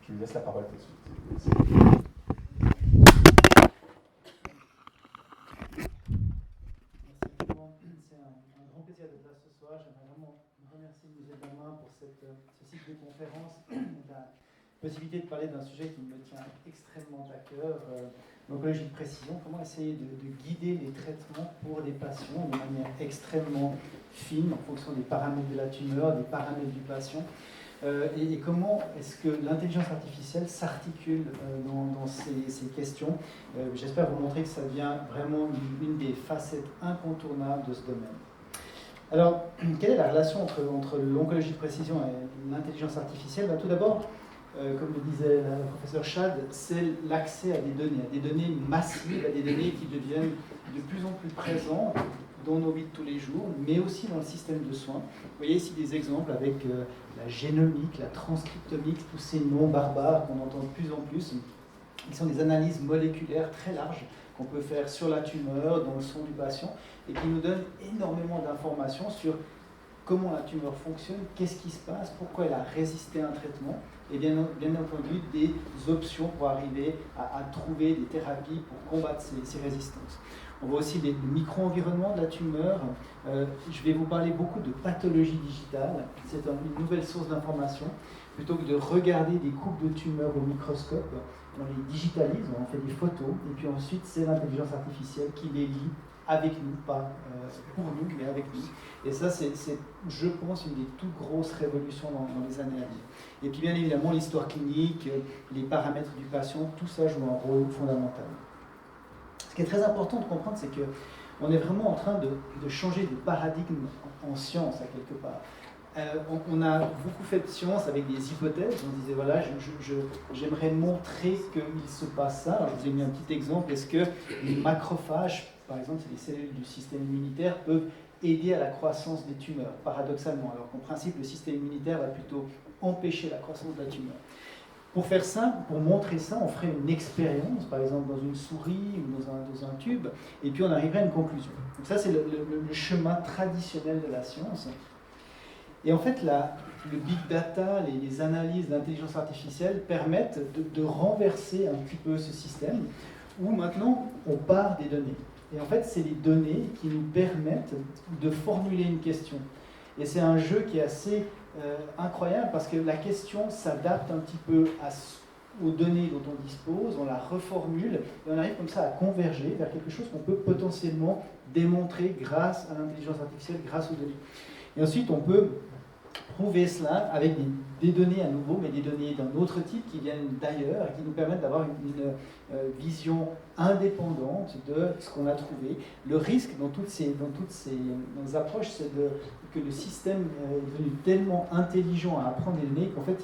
je lui laisse la parole tout de suite. Merci. C'est un grand plaisir d'être là ce soir. J'aimerais vraiment vous remercier de nous aider la main pour ce cycle de conférences, la possibilité de parler d'un sujet qui me tient extrêmement à cœur, l'oncologie de précision, comment essayer de guider les traitements pour les patients de manière extrêmement fine en fonction des paramètres de la tumeur, des paramètres du patient. Et comment est-ce que l'intelligence artificielle s'articule dans ces questions. J'espère vous montrer que ça devient vraiment une des facettes incontournables de ce domaine. Alors, quelle est la relation entre l'oncologie de précision et l'intelligence artificielle? Tout d'abord, comme le disait le professeur Chad, c'est l'accès à des données massives, à des données qui deviennent de plus en plus présentes dans nos vies de tous les jours, mais aussi dans le système de soins. Vous voyez ici des exemples avec la génomique, la transcriptomique, tous ces noms barbares qu'on entend de plus en plus, qui sont des analyses moléculaires très larges qu'on peut faire sur la tumeur, dans le sang du patient, et qui nous donnent énormément d'informations sur comment la tumeur fonctionne, qu'est-ce qui se passe, pourquoi elle a résisté à un traitement, et bien entendu des options pour arriver à trouver des thérapies pour combattre ces résistances. On voit aussi les micro-environnements de la tumeur. Je vais vous parler beaucoup de pathologie digitale. C'est une nouvelle source d'information. Plutôt que de regarder des coupes de tumeurs au microscope, on les digitalise, on en fait des photos, et puis ensuite c'est l'intelligence artificielle qui les lit avec nous, pas pour nous, mais avec nous. Et ça, c'est, je pense, une des toutes grosses révolutions dans les années à venir. Et puis bien évidemment, l'histoire clinique, les paramètres du patient, tout ça joue un rôle fondamental. Ce qui est très important de comprendre, c'est qu'on est vraiment en train de changer de paradigme en science, à quelque part. On a beaucoup fait de science avec des hypothèses. On disait, voilà, j'aimerais montrer qu'il se passe ça. Alors, je vous ai mis un petit exemple. Est-ce que les macrophages, par exemple, c'est les cellules du système immunitaire, peuvent aider à la croissance des tumeurs, paradoxalement, alors qu'en principe, le système immunitaire va plutôt empêcher la croissance de la tumeur. Pour faire ça, pour montrer ça, on ferait une expérience, par exemple dans une souris ou dans un tube, et puis on arriverait à une conclusion. Donc ça, c'est le chemin traditionnel de la science. Et en fait, le big data, les analyses d'intelligence artificielle permettent de renverser un petit peu ce système, où maintenant, on part des données. Et en fait, c'est les données qui nous permettent de formuler une question. Et c'est un jeu qui est assez incroyable parce que la question s'adapte un petit peu aux données dont on dispose, on la reformule et on arrive comme ça à converger vers quelque chose qu'on peut potentiellement démontrer grâce à l'intelligence artificielle, grâce aux données. Et ensuite, on peut prouver cela avec des données à nouveau, mais des données d'un autre type qui viennent d'ailleurs et qui nous permettent d'avoir une vision indépendante de ce qu'on a trouvé. Le risque dans toutes ces approches, c'est que le système est devenu tellement intelligent à apprendre les données qu'en fait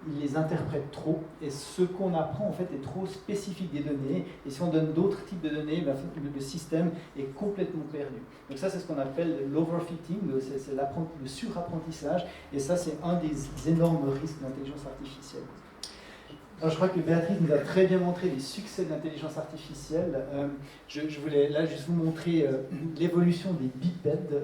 il les interprète trop et ce qu'on apprend en fait est trop spécifique des données et si on donne d'autres types de données, ben, le système est complètement perdu. Donc ça c'est ce qu'on appelle l'overfitting, c'est le surapprentissage et ça c'est un des énormes risques d'intelligence artificielle. Alors, je crois que Béatrice nous a très bien montré les succès de l'intelligence artificielle. Je voulais là juste vous montrer l'évolution des bipèdes.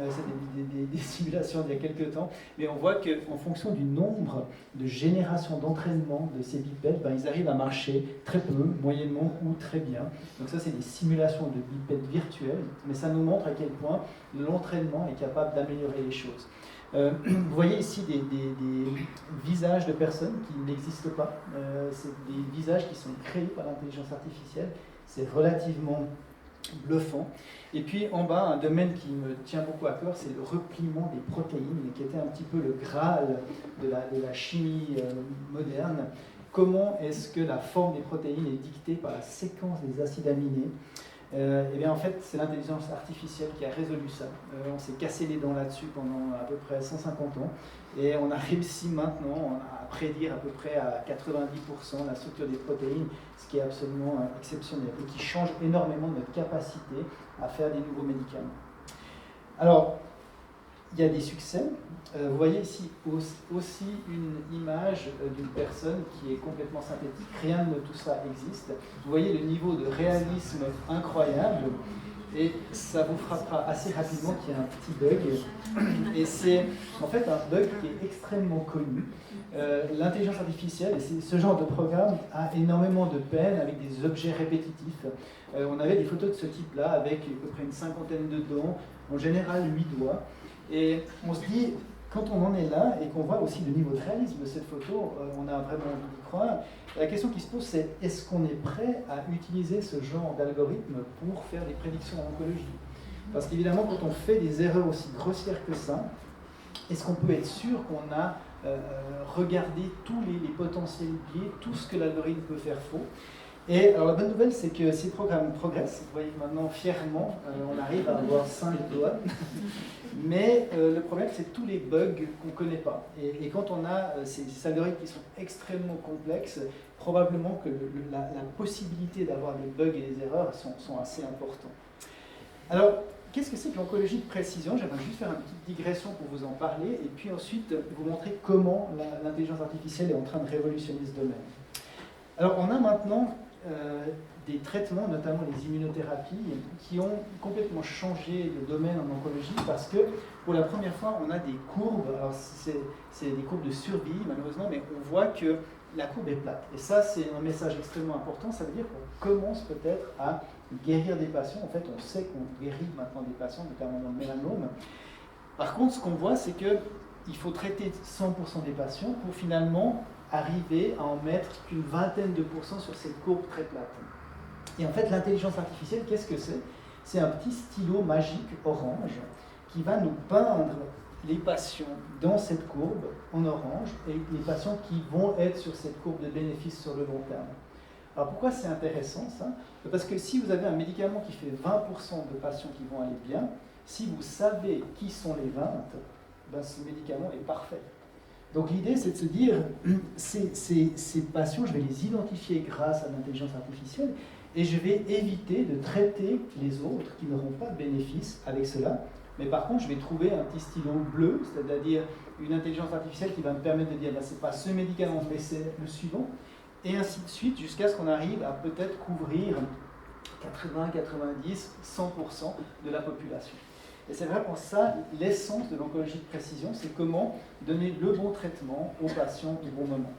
C'est des simulations d'il y a quelques temps. Mais on voit qu'en fonction du nombre de générations d'entraînement de ces bipèdes, ben, ils arrivent à marcher très peu, moyennement ou très bien. Donc ça, c'est des simulations de bipèdes virtuels. Mais ça nous montre à quel point l'entraînement est capable d'améliorer les choses. Vous voyez ici des visages de personnes qui n'existent pas. C'est des visages qui sont créés par l'intelligence artificielle. C'est relativement bluffant. Et puis en bas, un domaine qui me tient beaucoup à cœur, c'est le repliement des protéines, qui était un petit peu le Graal de la chimie moderne. Comment est-ce que la forme des protéines est dictée par la séquence des acides aminés? Et bien en fait, c'est l'intelligence artificielle qui a résolu ça. On s'est cassé les dents là-dessus pendant à peu près 150 ans et on a réussi maintenant à prédire à peu près à 90% la structure des protéines, ce qui est absolument exceptionnel et qui change énormément notre capacité à faire des nouveaux médicaments. Alors, il y a des succès. Vous voyez ici aussi une image d'une personne qui est complètement synthétique. Rien de tout ça existe. Vous voyez le niveau de réalisme incroyable. Et ça vous frappera assez rapidement qu'il y a un petit bug. Et c'est en fait un bug qui est extrêmement connu. L'intelligence artificielle, et ce genre de programme, a énormément de peine avec des objets répétitifs. On avait des photos de ce type-là avec à peu près une cinquantaine de dents, en général 8 doigts. Et on se dit, quand on en est là et qu'on voit aussi le niveau de réalisme de cette photo, on a vraiment envie d'y croire. La question qui se pose, c'est est-ce qu'on est prêt à utiliser ce genre d'algorithme pour faire des prédictions en oncologie? Parce qu'évidemment, quand on fait des erreurs aussi grossières que ça, est-ce qu'on peut être sûr qu'on a regardé tous les potentiels biais, tout ce que l'algorithme peut faire faux? Et alors la bonne nouvelle, c'est que ces programmes progressent. Vous voyez que maintenant, fièrement, on arrive à avoir 5 doigts. Mais le problème, c'est tous les bugs qu'on ne connaît pas. Et quand on a ces algorithmes qui sont extrêmement complexes, probablement que la possibilité d'avoir des bugs et des erreurs sont assez importants. Alors, qu'est-ce que c'est que l'oncologie de précision? J'aimerais juste faire une petite digression pour vous en parler, et puis ensuite vous montrer comment l'intelligence artificielle est en train de révolutionner ce domaine. Alors, on a maintenant des traitements, notamment les immunothérapies, qui ont complètement changé le domaine en oncologie parce que pour la première fois, on a des courbes, alors c'est des courbes de survie malheureusement, mais on voit que la courbe est plate. Et ça, c'est un message extrêmement important, ça veut dire qu'on commence peut-être à guérir des patients. En fait, on sait qu'on guérit maintenant des patients, notamment dans le mélanome. Par contre, ce qu'on voit, c'est qu'il faut traiter 100% des patients pour finalement arriver à en mettre qu'une vingtaine de pourcents sur cette courbe très plate. Et en fait, l'intelligence artificielle, qu'est-ce que c'est? C'est un petit stylo magique orange qui va nous peindre les patients dans cette courbe en orange et les patients qui vont être sur cette courbe de bénéfice sur le long terme. Alors pourquoi c'est intéressant ça? Parce que si vous avez un médicament qui fait 20% de patients qui vont aller bien, si vous savez qui sont les 20, ben ce médicament est parfait. Donc l'idée, c'est de se dire, ces patients, je vais les identifier grâce à l'intelligence artificielle et je vais éviter de traiter les autres qui n'auront pas de bénéfice avec cela. Mais par contre, je vais trouver un petit stylo bleu, c'est-à-dire une intelligence artificielle qui va me permettre de dire, ben, c'est pas ce médicament, mais c'est le suivant, et ainsi de suite, jusqu'à ce qu'on arrive à peut-être couvrir 80, 90, 100% de la population. Et c'est vraiment ça, l'essence de l'oncologie de précision, c'est comment donner le bon traitement aux patients au bon moment.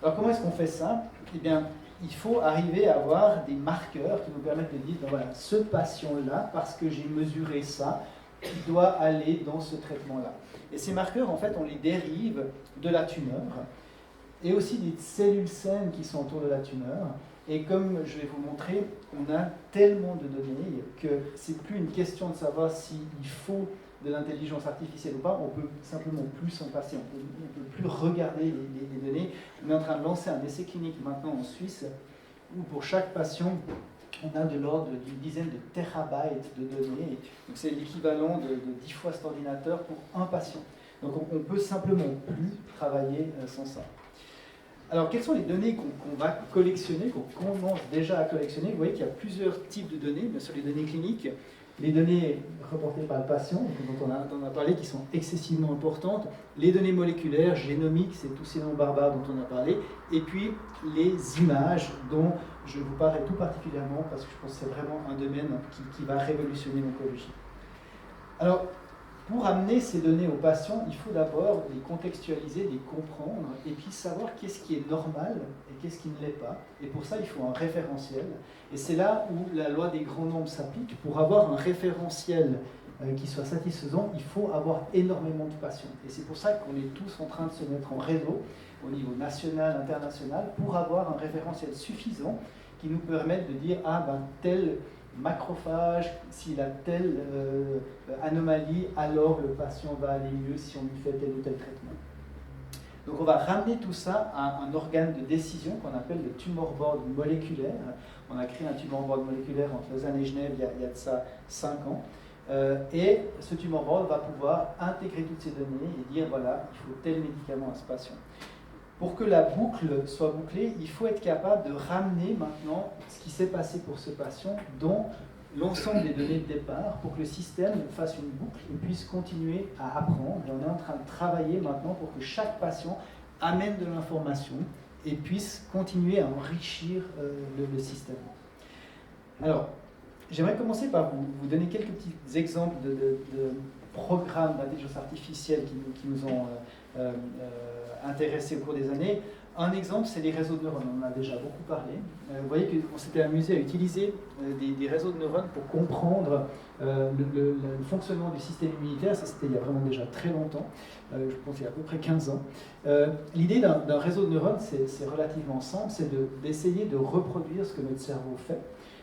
Alors comment est-ce qu'on fait ça? Eh bien, il faut arriver à avoir des marqueurs qui nous permettent de dire, ben voilà, ce patient-là, parce que j'ai mesuré ça, il doit aller dans ce traitement-là. Et ces marqueurs, en fait, on les dérive de la tumeur, et aussi des cellules saines qui sont autour de la tumeur. Et comme je vais vous montrer, on a tellement de données que c'est plus une question de savoir s'il faut de l'intelligence artificielle ou pas, on peut simplement plus s'en passer, on ne peut plus regarder les données. On est en train de lancer un essai clinique maintenant en Suisse, où pour chaque patient, on a de l'ordre d'une dizaine de terabytes de données. Donc c'est l'équivalent de 10 fois cet ordinateur pour un patient. Donc on ne peut simplement plus travailler sans ça. Alors, quelles sont les données qu'on va collectionner, qu'on commence déjà à collectionner? Vous voyez qu'il y a plusieurs types de données, bien sûr les données cliniques. les données reportées par le patient, dont on a parlé, qui sont excessivement importantes, les données moléculaires, génomiques, c'est tous ces noms barbares dont on a parlé, et puis les images dont je vous parlerai tout particulièrement parce que je pense que c'est vraiment un domaine qui va révolutionner l'oncologie. Alors, pour amener ces données aux patients, il faut d'abord les contextualiser, les comprendre, et puis savoir qu'est-ce qui est normal et qu'est-ce qui ne l'est pas. Et pour ça, il faut un référentiel. Et c'est là où la loi des grands nombres s'applique. Pour avoir un référentiel qui soit satisfaisant, il faut avoir énormément de patients. Et c'est pour ça qu'on est tous en train de se mettre en réseau, au niveau national, international, pour avoir un référentiel suffisant qui nous permette de dire « Ah, ben, tel macrophage, s'il a telle anomalie, alors le patient va aller mieux si on lui fait tel ou tel traitement. » Donc on va ramener tout ça à un organe de décision qu'on appelle le tumor board moléculaire. On a créé un tumor board moléculaire entre Lausanne et Genève il y a de ça 5 ans. Et ce tumor board va pouvoir intégrer toutes ces données et dire voilà, il faut tel médicament à ce patient. Pour que la boucle soit bouclée, il faut être capable de ramener maintenant ce qui s'est passé pour ce patient dans l'ensemble des données de départ pour que le système fasse une boucle et puisse continuer à apprendre. Et on est en train de travailler maintenant pour que chaque patient amène de l'information et puisse continuer à enrichir le système. Alors, j'aimerais commencer par vous donner quelques petits exemples de programmes d'intelligence artificielle qui nous ont intéressés au cours des années. Un exemple, c'est les réseaux de neurones. On en a déjà beaucoup parlé. Vous voyez qu'on s'était amusé à utiliser des réseaux de neurones pour comprendre le fonctionnement du système immunitaire. Ça, c'était il y a vraiment déjà très longtemps. Je pense qu'il y a à peu près 15 ans. L'idée d'un réseau de neurones, c'est relativement simple. C'est d'essayer de reproduire ce que notre cerveau fait.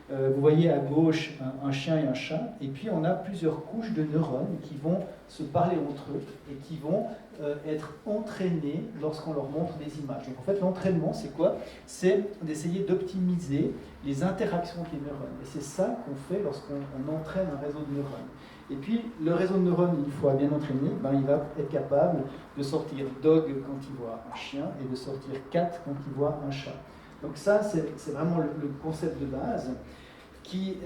Vous voyez à gauche un chien et un chat, et puis on a plusieurs couches de neurones qui vont se parler entre eux et qui vont être entraînés lorsqu'on leur montre des images. Donc en fait, l'entraînement, c'est quoi? C'est d'essayer d'optimiser les interactions avec les neurones. Et c'est ça qu'on fait lorsqu'on entraîne un réseau de neurones. Et puis, le réseau de neurones, une fois bien entraîné, il va être capable de sortir dog quand il voit un chien et de sortir cat quand il voit un chat. Donc ça, c'est vraiment le concept de base qui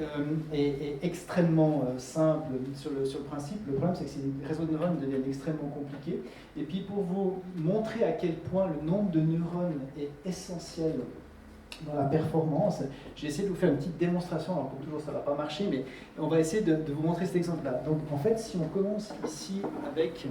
est extrêmement simple sur le principe. Le problème, c'est que ces réseaux de neurones deviennent extrêmement compliqués. Et puis, pour vous montrer à quel point le nombre de neurones est essentiel dans la performance, j'ai essayé de vous faire une petite démonstration. Alors, comme toujours, ça ne va pas marcher, mais on va essayer de vous montrer cet exemple-là. Donc, en fait, si on commence ici avec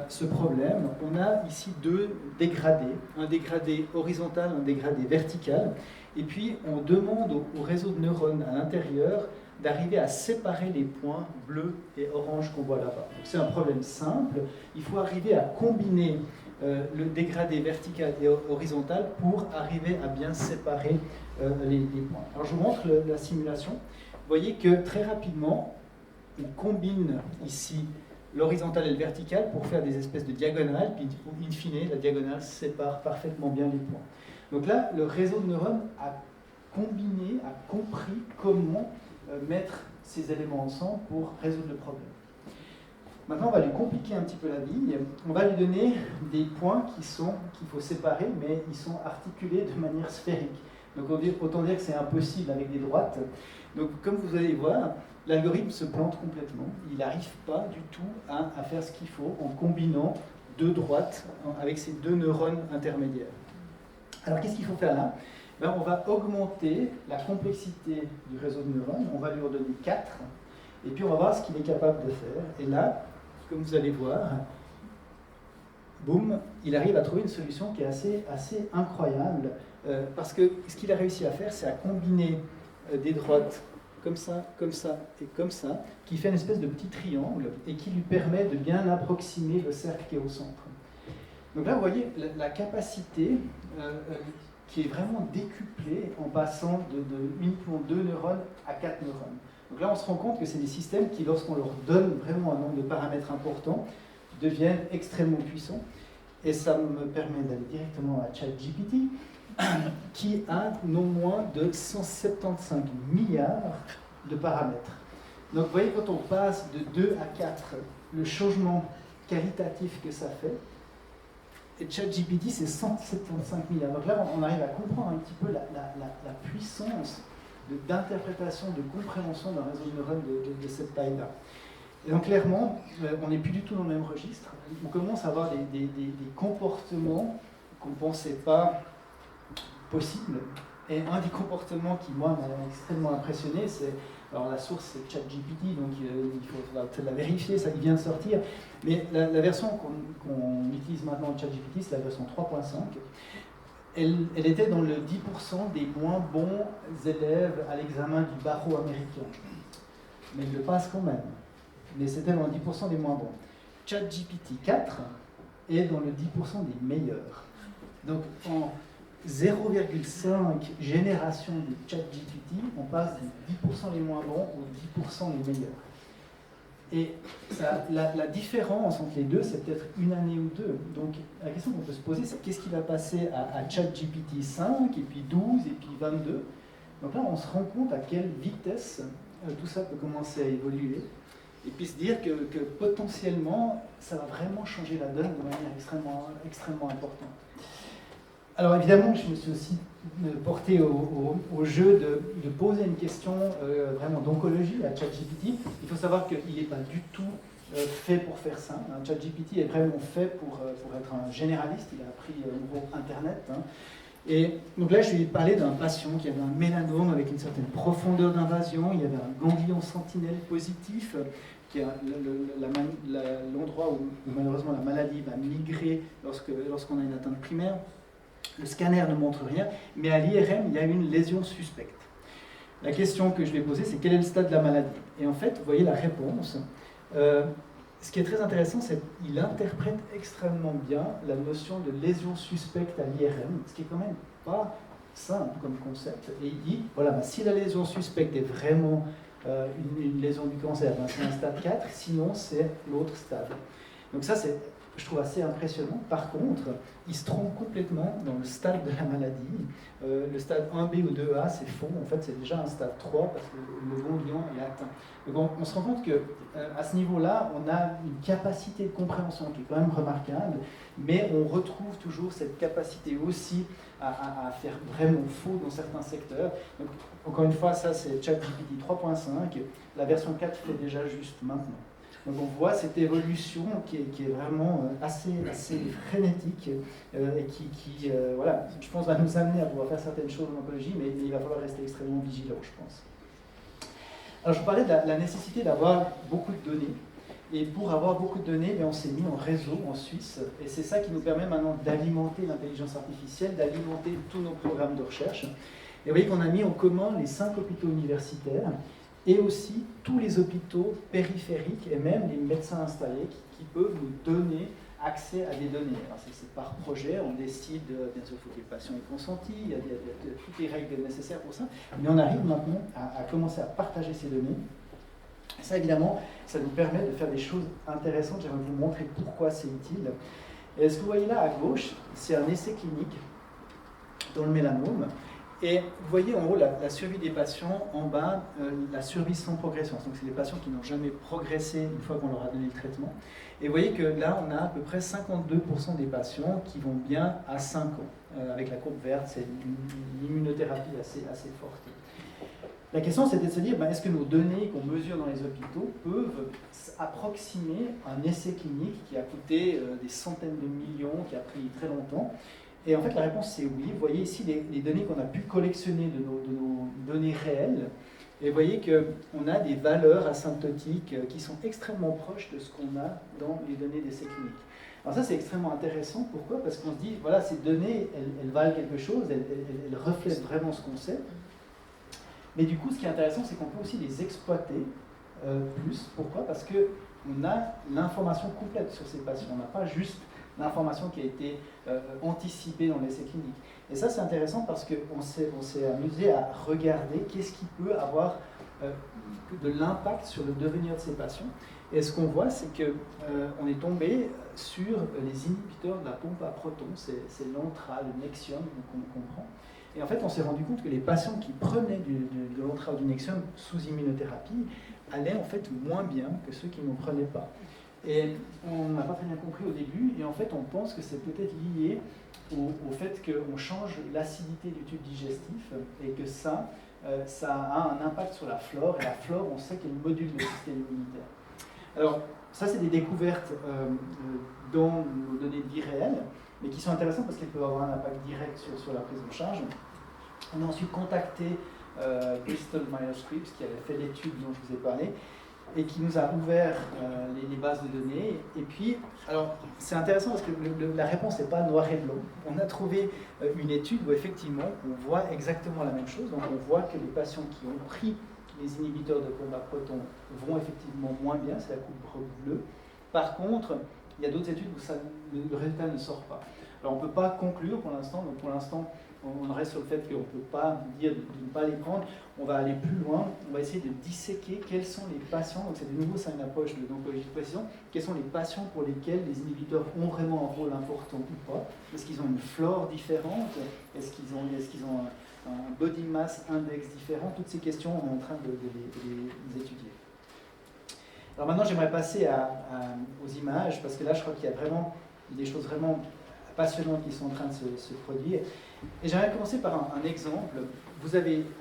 ce problème, on a ici deux dégradés, un dégradé horizontal, un dégradé vertical, et puis on demande au réseau de neurones à l'intérieur d'arriver à séparer les points bleus et orange qu'on voit là-bas. C'est un problème simple, il faut arriver à combiner le dégradé vertical et horizontal pour arriver à bien séparer les points. Alors je vous montre la simulation. Vous voyez que très rapidement, on combine ici l'horizontal et le vertical pour faire des espèces de diagonales, puis in fine, la diagonale sépare parfaitement bien les points. Donc là, le réseau de neurones a combiné, a compris comment mettre ces éléments ensemble pour résoudre le problème. Maintenant, on va lui compliquer un petit peu la vie. On va lui donner des points qu'il faut séparer, mais ils sont articulés de manière sphérique. Donc autant dire que c'est impossible avec des droites. Donc comme vous allez voir, l'algorithme se plante complètement. Il n'arrive pas du tout à faire ce qu'il faut en combinant deux droites avec ces deux neurones intermédiaires. Alors qu'est-ce qu'il faut faire là? On va augmenter la complexité du réseau de neurones. On va lui en donner 4. Et puis on va voir ce qu'il est capable de faire. Et là, comme vous allez voir, boum, il arrive à trouver une solution qui est assez incroyable. Parce que ce qu'il a réussi à faire, c'est à combiner des droites comme ça et comme ça, qui fait une espèce de petit triangle et qui lui permet de bien approximer le cercle qui est au centre. Donc là, vous voyez la capacité qui est vraiment décuplée en passant de uniquement 2 neurones à 4 neurones. Donc là, on se rend compte que c'est des systèmes qui, lorsqu'on leur donne vraiment un nombre de paramètres importants, deviennent extrêmement puissants. Et ça me permet d'aller directement à ChatGPT, qui a non moins de 175 milliards de paramètres. Donc vous voyez, quand on passe de 2 à 4, le changement qualitatif que ça fait, et ChatGPT, c'est 175 milliards. Donc là, on arrive à comprendre un petit peu la puissance d'interprétation, de compréhension d'un réseau de neurones de cette taille-là. Et donc clairement, on n'est plus du tout dans le même registre. On commence à avoir des comportements qu'on ne pensait pas possibles. Et un des comportements qui, moi, m'a extrêmement impressionné, c'est... Alors la source, c'est ChatGPT, donc il faudra peut-être la vérifier, ça il vient de sortir. Mais la version qu'on utilise maintenant de ChatGPT, c'est la version 3.5. Elle était dans le 10% des moins bons élèves à l'examen du barreau américain. Mais il le passe quand même. Mais c'était dans le 10% des moins bons. ChatGPT 4 est dans le 10% des meilleurs. Donc en 0,5 génération de ChatGPT, on passe des 10% les moins bons aux 10% les meilleurs. Et la différence entre les deux, c'est peut-être une année ou deux. Donc la question qu'on peut se poser, c'est qu'est-ce qui va passer à ChatGPT 5, et puis 12, et puis 22. Donc là, on se rend compte à quelle vitesse tout ça peut commencer à évoluer. Et puis se dire que potentiellement, ça va vraiment changer la donne de manière extrêmement importante. Alors évidemment, je me suis aussi porté au jeu de poser une question vraiment d'oncologie à ChatGPT. Il faut savoir qu'il n'est pas du tout fait pour faire ça. ChatGPT est vraiment fait pour être un généraliste. Il a appris en gros Internet. Et donc là, je lui ai parlé d'un patient qui avait un mélanome avec une certaine profondeur d'invasion. Il y avait un ganglion sentinelle positif, qui est l'endroit où malheureusement la maladie va migrer lorsqu'on a une atteinte primaire. Le scanner ne montre rien, mais à l'IRM, il y a une lésion suspecte. La question que je lui ai posée, c'est quel est le stade de la maladie? Et en fait, vous voyez la réponse. Ce qui est très intéressant, c'est qu'il interprète extrêmement bien la notion de lésion suspecte à l'IRM, ce qui est quand même pas simple comme concept. Et il dit, voilà, si la lésion suspecte est vraiment une lésion du cancer, c'est un stade 4, sinon c'est l'autre stade. Donc ça, c'est, je trouve, assez impressionnant. Par contre, il se trompe complètement dans le stade de la maladie. Le stade 1B ou 2A, c'est faux. En fait, c'est déjà un stade 3 parce que le ganglion est atteint. Donc on se rend compte qu'à ce niveau-là, on a une capacité de compréhension qui est quand même remarquable, mais on retrouve toujours cette capacité aussi à faire vraiment faux dans certains secteurs. Donc, encore une fois, ça c'est ChatGPT 3.5. La version 4 fait déjà juste maintenant. Donc on voit cette évolution qui est vraiment assez frénétique et qui voilà, je pense, va nous amener à pouvoir faire certaines choses en oncologie, mais il va falloir rester extrêmement vigilant, je pense. Alors je parlais de la nécessité d'avoir beaucoup de données. Et pour avoir beaucoup de données, on s'est mis en réseau en Suisse. Et c'est ça qui nous permet maintenant d'alimenter l'intelligence artificielle, d'alimenter tous nos programmes de recherche. Et vous voyez qu'on a mis en commun les 5 hôpitaux universitaires et aussi tous les hôpitaux périphériques et même les médecins installés qui peuvent nous donner accès à des données. Alors c'est par projet, on décide, bien sûr, il faut que le patient ait consenti, il y a toutes les règles nécessaires pour ça, mais on arrive maintenant à commencer à partager ces données. Ça, évidemment, ça nous permet de faire des choses intéressantes. J'aimerais vous montrer pourquoi c'est utile. Et ce que vous voyez là à gauche, c'est un essai clinique dans le mélanome. Et vous voyez en haut la survie des patients, en bas la survie sans progression. Donc c'est les patients qui n'ont jamais progressé une fois qu'on leur a donné le traitement. Et vous voyez que là on a à peu près 52% des patients qui vont bien à 5 ans. Avec la courbe verte, c'est une immunothérapie assez forte. La question c'était de se dire, est-ce que nos données qu'on mesure dans les hôpitaux peuvent approximer un essai clinique qui a coûté des centaines de millions, qui a pris très longtemps? Et en fait, la réponse, c'est oui. Vous voyez ici les données qu'on a pu collectionner de nos données réelles. Et vous voyez qu'on a des valeurs asymptotiques qui sont extrêmement proches de ce qu'on a dans les données d'essais cliniques. Alors ça, c'est extrêmement intéressant. Pourquoi? Parce qu'on se dit, voilà, ces données, elles valent quelque chose, elles reflètent vraiment ce qu'on sait. Mais du coup, ce qui est intéressant, c'est qu'on peut aussi les exploiter plus. Pourquoi? Parce qu'on a l'information complète sur ces patients. On n'a pas juste l'information qui a été anticipée dans l'essai clinique. Et ça, c'est intéressant parce qu'on s'est amusé à regarder qu'est-ce qui peut avoir de l'impact sur le devenir de ces patients. Et ce qu'on voit, c'est qu'on est tombé sur les inhibiteurs de la pompe à protons, c'est l'Entra, le Nexium qu'on prend. Et en fait, on s'est rendu compte que les patients qui prenaient de l'Entra ou du Nexium sous immunothérapie allaient en fait moins bien que ceux qui n'en prenaient pas. Et on n'a pas très bien compris au début, et en fait on pense que c'est peut-être lié au fait qu'on change l'acidité du tube digestif, et que ça ça a un impact sur la flore, et la flore, on sait qu'elle module le système immunitaire. Alors, ça, c'est des découvertes dans nos données de vie réelles, mais qui sont intéressantes parce qu'elles peuvent avoir un impact direct sur la prise en charge. On a ensuite contacté Bristol Myers Squibb, qui avait fait l'étude dont je vous ai parlé, et qui nous a ouvert les bases de données. Et puis, alors, c'est intéressant parce que la réponse n'est pas noir et blanc. On a trouvé une étude où effectivement, on voit exactement la même chose. Donc, on voit que les patients qui ont pris les inhibiteurs de combat proton vont effectivement moins bien, c'est la courbe bleue. Par contre, il y a d'autres études où le résultat ne sort pas. Alors, on ne peut pas conclure pour l'instant. Donc, pour l'instant, on reste sur le fait qu'on ne peut pas dire de ne pas les prendre. On va aller plus loin. On va essayer de disséquer quels sont les patients. Donc, c'est de nouveau, c'est une approche d'oncologie de précision. Quels sont les patients pour lesquels les inhibiteurs ont vraiment un rôle important ou pas? Est-ce qu'ils ont une flore différente? Est-ce qu'ils ont un body mass index différent? Toutes ces questions, on est en train de les étudier. Alors maintenant, j'aimerais passer aux images, parce que là, je crois qu'il y a vraiment des choses vraiment passionnantes qui sont en train de se produire. Et j'aimerais commencer par un exemple.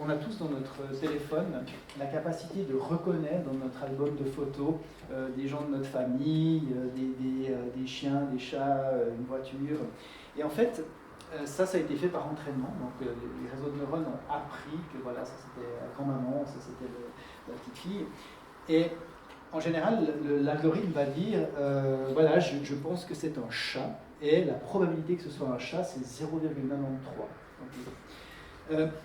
On a tous dans notre téléphone la capacité de reconnaître dans notre album de photos des gens de notre famille, des chiens, des chats, une voiture. Et en fait, ça a été fait par entraînement. Donc les réseaux de neurones ont appris que voilà, ça c'était la grand-maman, ça c'était la petite fille. Et en général, l'algorithme va dire voilà, je pense que c'est un chat, et la probabilité que ce soit un chat, c'est 0,93.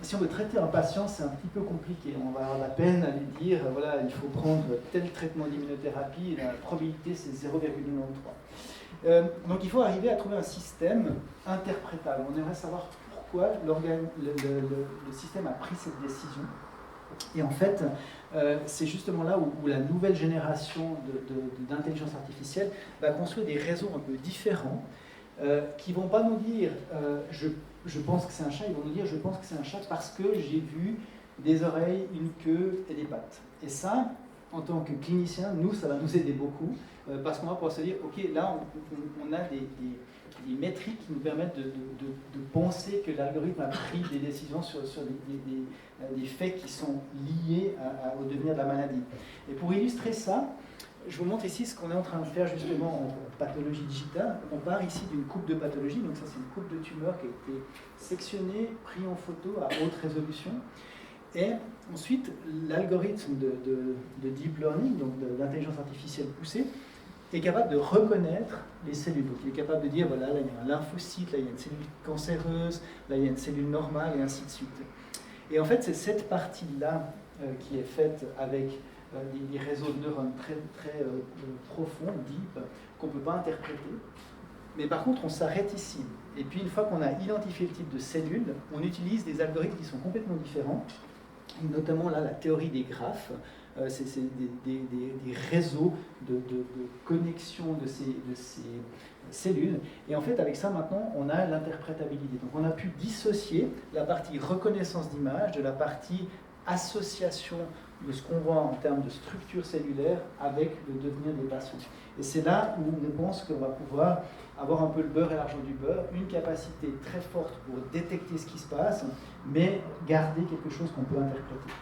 Si on veut traiter un patient, c'est un petit peu compliqué. On va avoir la peine à lui dire voilà, il faut prendre tel traitement d'immunothérapie, et la probabilité c'est 0,93. Donc il faut arriver à trouver un système interprétable. On aimerait savoir pourquoi le système a pris cette décision. Et en fait, c'est justement là où la nouvelle génération d'intelligence artificielle va construire des réseaux un peu différents qui ne vont pas nous dire je pense que c'est un chat, ils vont nous dire je pense que c'est un chat parce que j'ai vu des oreilles, une queue et des pattes. Et ça, en tant que clinicien, nous, ça va nous aider beaucoup parce qu'on va pouvoir se dire ok, là, on a des métriques qui nous permettent de penser que l'algorithme a pris des décisions sur des faits qui sont liés au devenir de la maladie. Et pour illustrer ça, je vous montre ici ce qu'on est en train de faire justement en pathologie digitale. On part ici d'une coupe de pathologie, donc ça c'est une coupe de tumeur qui a été sectionnée, prise en photo à haute résolution. Et ensuite, l'algorithme de deep learning, donc d'intelligence artificielle poussée, est capable de reconnaître les cellules. Donc il est capable de dire, voilà, là il y a un lymphocyte, là il y a une cellule cancéreuse, là il y a une cellule normale, et ainsi de suite. Et en fait, c'est cette partie-là qui est faite avec des réseaux de neurones très, très profonds, deep, qu'on ne peut pas interpréter. Mais par contre, on s'arrête ici. Et puis, une fois qu'on a identifié le type de cellule, on utilise des algorithmes qui sont complètement différents, notamment là, la théorie des graphes. C'est des réseaux de connexion de ces cellules. Et en fait, avec ça, maintenant, on a l'interprétabilité. Donc, on a pu dissocier la partie reconnaissance d'image de la partie association de ce qu'on voit en termes de structure cellulaire avec le devenir des patients. Et c'est là où on pense qu'on va pouvoir avoir un peu le beurre et l'argent du beurre, une capacité très forte pour détecter ce qui se passe, mais garder quelque chose qu'on peut interpréter.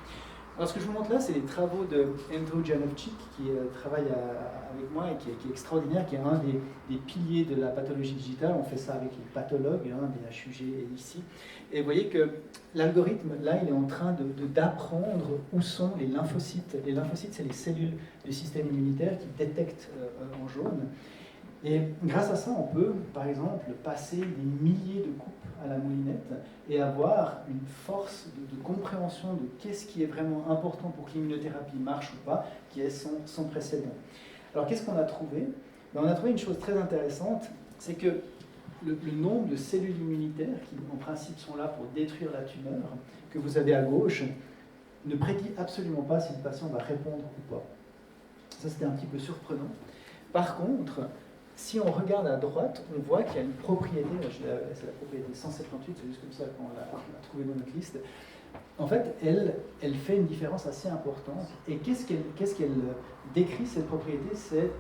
Alors ce que je vous montre là, c'est les travaux de Andrew Janovcic, qui travaille avec moi et qui est extraordinaire, qui est un des piliers de la pathologie digitale. On fait ça avec les pathologues, des HUG ici. Et vous voyez que l'algorithme, là, il est en train d'apprendre où sont les lymphocytes. Les lymphocytes, c'est les cellules du système immunitaire qui détectent en jaune. Et grâce à ça, on peut, par exemple, passer des milliers de coupes à la moulinette et avoir une force de compréhension de qu'est-ce qui est vraiment important pour que l'immunothérapie marche ou pas, qui est sans précédent. Alors, qu'est-ce qu'on a trouvé? On a trouvé une chose très intéressante, c'est que le nombre de cellules immunitaires, qui en principe sont là pour détruire la tumeur, que vous avez à gauche, ne prédit absolument pas si le patient va répondre ou pas. Ça, c'était un petit peu surprenant. Par contre, si on regarde à droite, on voit qu'il y a une propriété, c'est la propriété 178, c'est juste comme ça qu'on l'a trouvée dans notre liste. En fait, elle fait une différence assez importante. Et qu'est-ce qu'elle décrit, cette propriété? C'est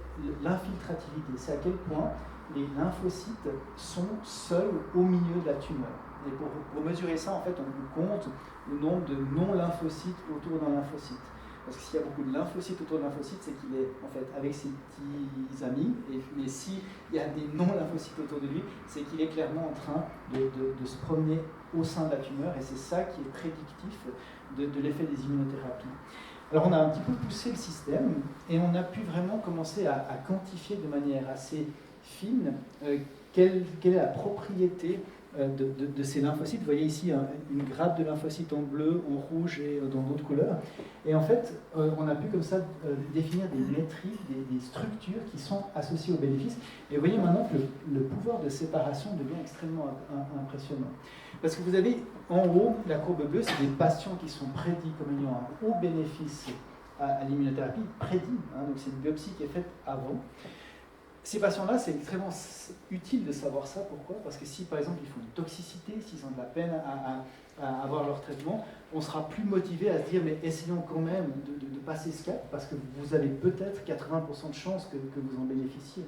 l'infiltrativité. C'est à quel point les lymphocytes sont seuls au milieu de la tumeur. Et pour mesurer ça, en fait, on compte le nombre de non-lymphocytes autour d'un lymphocyte. Parce que s'il y a beaucoup de lymphocytes autour de lymphocyte, c'est qu'il est en fait avec ses petits amis. Mais s'il y a des non-lymphocytes autour de lui, c'est qu'il est clairement en train de se promener au sein de la tumeur. Et c'est ça qui est prédictif de l'effet des immunothérapies. Alors on a un petit peu poussé le système et on a pu vraiment commencer à quantifier de manière assez fine quelle est la propriété de ces lymphocytes. Vous voyez ici une grappe de lymphocytes en bleu, en rouge et dans d'autres couleurs. Et en fait, on a pu comme ça définir des métriques, des structures qui sont associées aux bénéfices. Et vous voyez maintenant que le pouvoir de séparation devient extrêmement impressionnant. Parce que vous avez en haut, la courbe bleue, c'est des patients qui sont prédits comme ayant un haut bénéfice à l'immunothérapie, prédits. Donc c'est une biopsie qui est faite avant. Ces patients-là, c'est extrêmement utile de savoir ça. Pourquoi ? Parce que si, par exemple, ils font une toxicité, s'ils ont de la peine à avoir leur traitement, on sera plus motivé à se dire, mais essayons quand même de passer ce cap, parce que vous avez peut-être 80% de chances que vous en bénéficiez.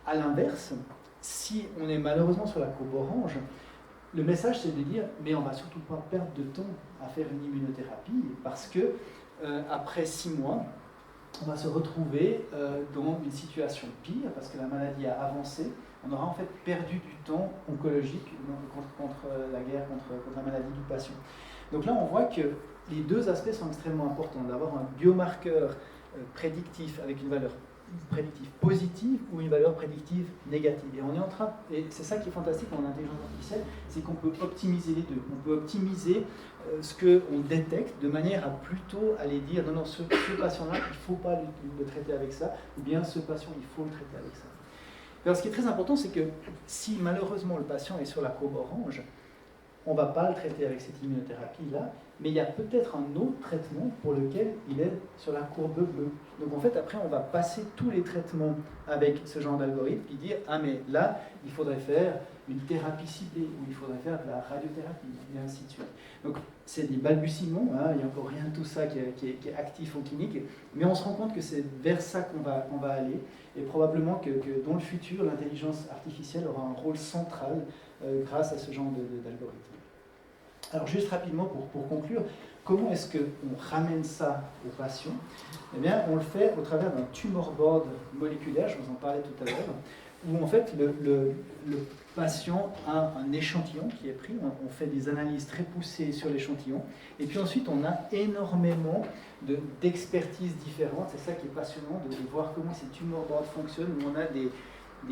À l'inverse, si on est malheureusement sur la courbe orange, le message, c'est de dire, mais on ne va surtout pas perdre de temps à faire une immunothérapie, parce que après 6 mois, on va se retrouver dans une situation pire parce que la maladie a avancé. On aura en fait perdu du temps oncologique contre la guerre, contre la maladie du patient. Donc là, on voit que les deux aspects sont extrêmement importants. D'avoir un biomarqueur prédictif avec une valeur prédictive positive ou une valeur prédictive négative. Et on est en train, et c'est ça qui est fantastique en intelligence artificielle, c'est qu'on peut optimiser les deux. On peut optimiser ce qu'on détecte de manière à plutôt aller dire non, ce patient-là, il ne faut pas le traiter avec ça, ou bien ce patient, il faut le traiter avec ça. Alors ce qui est très important, c'est que si malheureusement le patient est sur la courbe orange, on ne va pas le traiter avec cette immunothérapie-là, mais il y a peut-être un autre traitement pour lequel il est sur la courbe bleue. Donc en fait, après, on va passer tous les traitements avec ce genre d'algorithme et dire « Ah, mais là, il faudrait faire une thérapie ciblée, ou il faudrait faire de la radiothérapie, et ainsi de suite. » Donc c'est des balbutiements, il n'y a encore rien de tout ça qui est actif en clinique, mais on se rend compte que c'est vers ça qu'on va aller, et probablement que dans le futur, l'intelligence artificielle aura un rôle central grâce à ce genre d'algorithme. Alors juste rapidement pour conclure, comment est-ce qu'on ramène ça aux patients ? Eh bien, on le fait au travers d'un tumor board moléculaire, je vous en parlais tout à l'heure, où en fait le patient a un échantillon qui est pris, on fait des analyses très poussées sur l'échantillon, et puis ensuite on a énormément d'expertises différentes, c'est ça qui est passionnant, de voir comment ces tumor boards fonctionnent, où on a des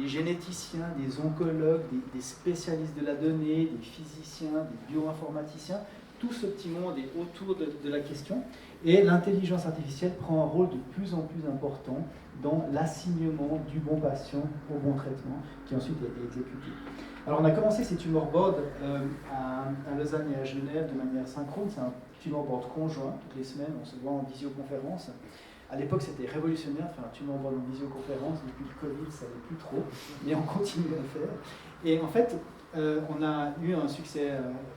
généticiens, des oncologues, des spécialistes de la donnée, des physiciens, des bioinformaticiens, tout ce petit monde est autour de la question, et l'intelligence artificielle prend un rôle de plus en plus important dans l'assignement du bon patient au bon traitement, qui ensuite est exécuté. Alors on a commencé ces tumor boards à Lausanne et à Genève de manière synchrone, c'est un tumor board conjoint, toutes les semaines on se voit en visioconférence. À l'époque, c'était révolutionnaire de faire un tumor board en visioconférence. Depuis le Covid, ça n'est plus trop, mais on continue à le faire. Et en fait, on a eu un succès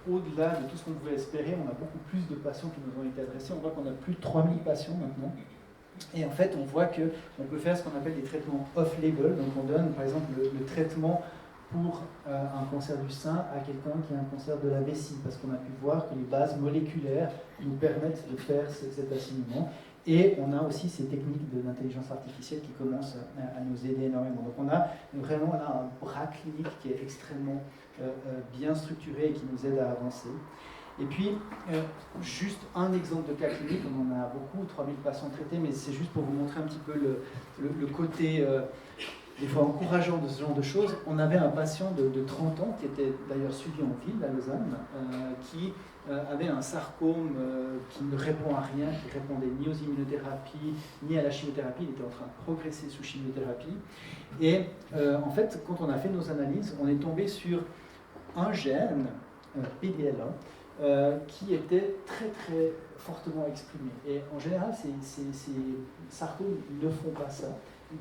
au-delà de tout ce qu'on pouvait espérer. On a beaucoup plus de patients qui nous ont été adressés. On voit qu'on a plus de 3000 patients maintenant. Et en fait, on voit qu'on peut faire ce qu'on appelle des traitements off-label. Donc, on donne, par exemple, le traitement pour un cancer du sein à quelqu'un qui a un cancer de la vessie, parce qu'on a pu voir que les bases moléculaires nous permettent de faire cet assignement. Et on a aussi ces techniques de l'intelligence artificielle qui commencent à nous aider énormément. Donc on a vraiment là un bras clinique qui est extrêmement bien structuré et qui nous aide à avancer. Et puis, juste un exemple de cas clinique, on en a beaucoup, 3000 patients traités, mais c'est juste pour vous montrer un petit peu le côté des fois encourageant de ce genre de choses. On avait un patient de 30 ans qui était d'ailleurs suivi en ville à Lausanne, qui avait un sarcome qui ne répond à rien, qui répondait ni aux immunothérapies, ni à la chimiothérapie. Il était en train de progresser sous chimiothérapie. Et en fait, quand on a fait nos analyses, on est tombé sur un gène, PDL1, qui était très très fortement exprimé. Et en général, ces sarcomes ne font pas ça.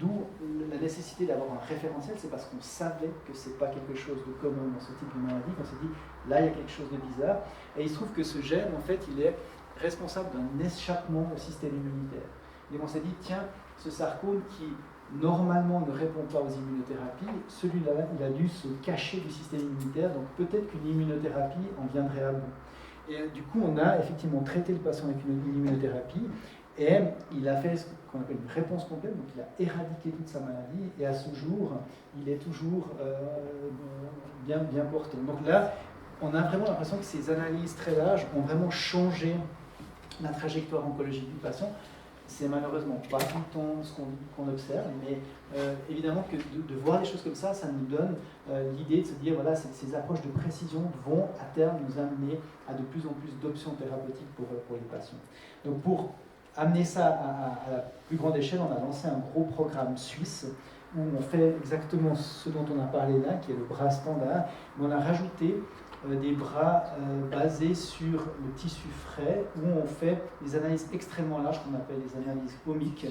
D'où la nécessité d'avoir un référentiel, c'est parce qu'on savait que ce n'est pas quelque chose de commun dans ce type de maladie, qu'on s'est dit, là il y a quelque chose de bizarre, et il se trouve que ce gène, en fait, il est responsable d'un échappement au système immunitaire. Et on s'est dit, tiens, ce sarcome qui normalement ne répond pas aux immunothérapies, celui-là, il a dû se cacher du système immunitaire, donc peut-être qu'une immunothérapie en viendrait à bout. Et du coup, on a effectivement traité le patient avec une immunothérapie, et il a fait ce qu'on appelle une réponse complète, donc il a éradiqué toute sa maladie, et à ce jour, il est toujours bien porté. Donc là, on a vraiment l'impression que ces analyses très larges ont vraiment changé la trajectoire oncologique du patient. C'est malheureusement pas tout le temps ce qu'on observe, mais évidemment que de voir les choses comme ça nous donne l'idée de se dire, voilà, ces approches de précision vont à terme nous amener à de plus en plus d'options thérapeutiques pour les patients. Donc pour amener ça à la plus grande échelle, on a lancé un gros programme suisse où on fait exactement ce dont on a parlé là, qui est le bras standard, mais on a rajouté des bras basés sur le tissu frais, où on fait des analyses extrêmement larges qu'on appelle les analyses omiques.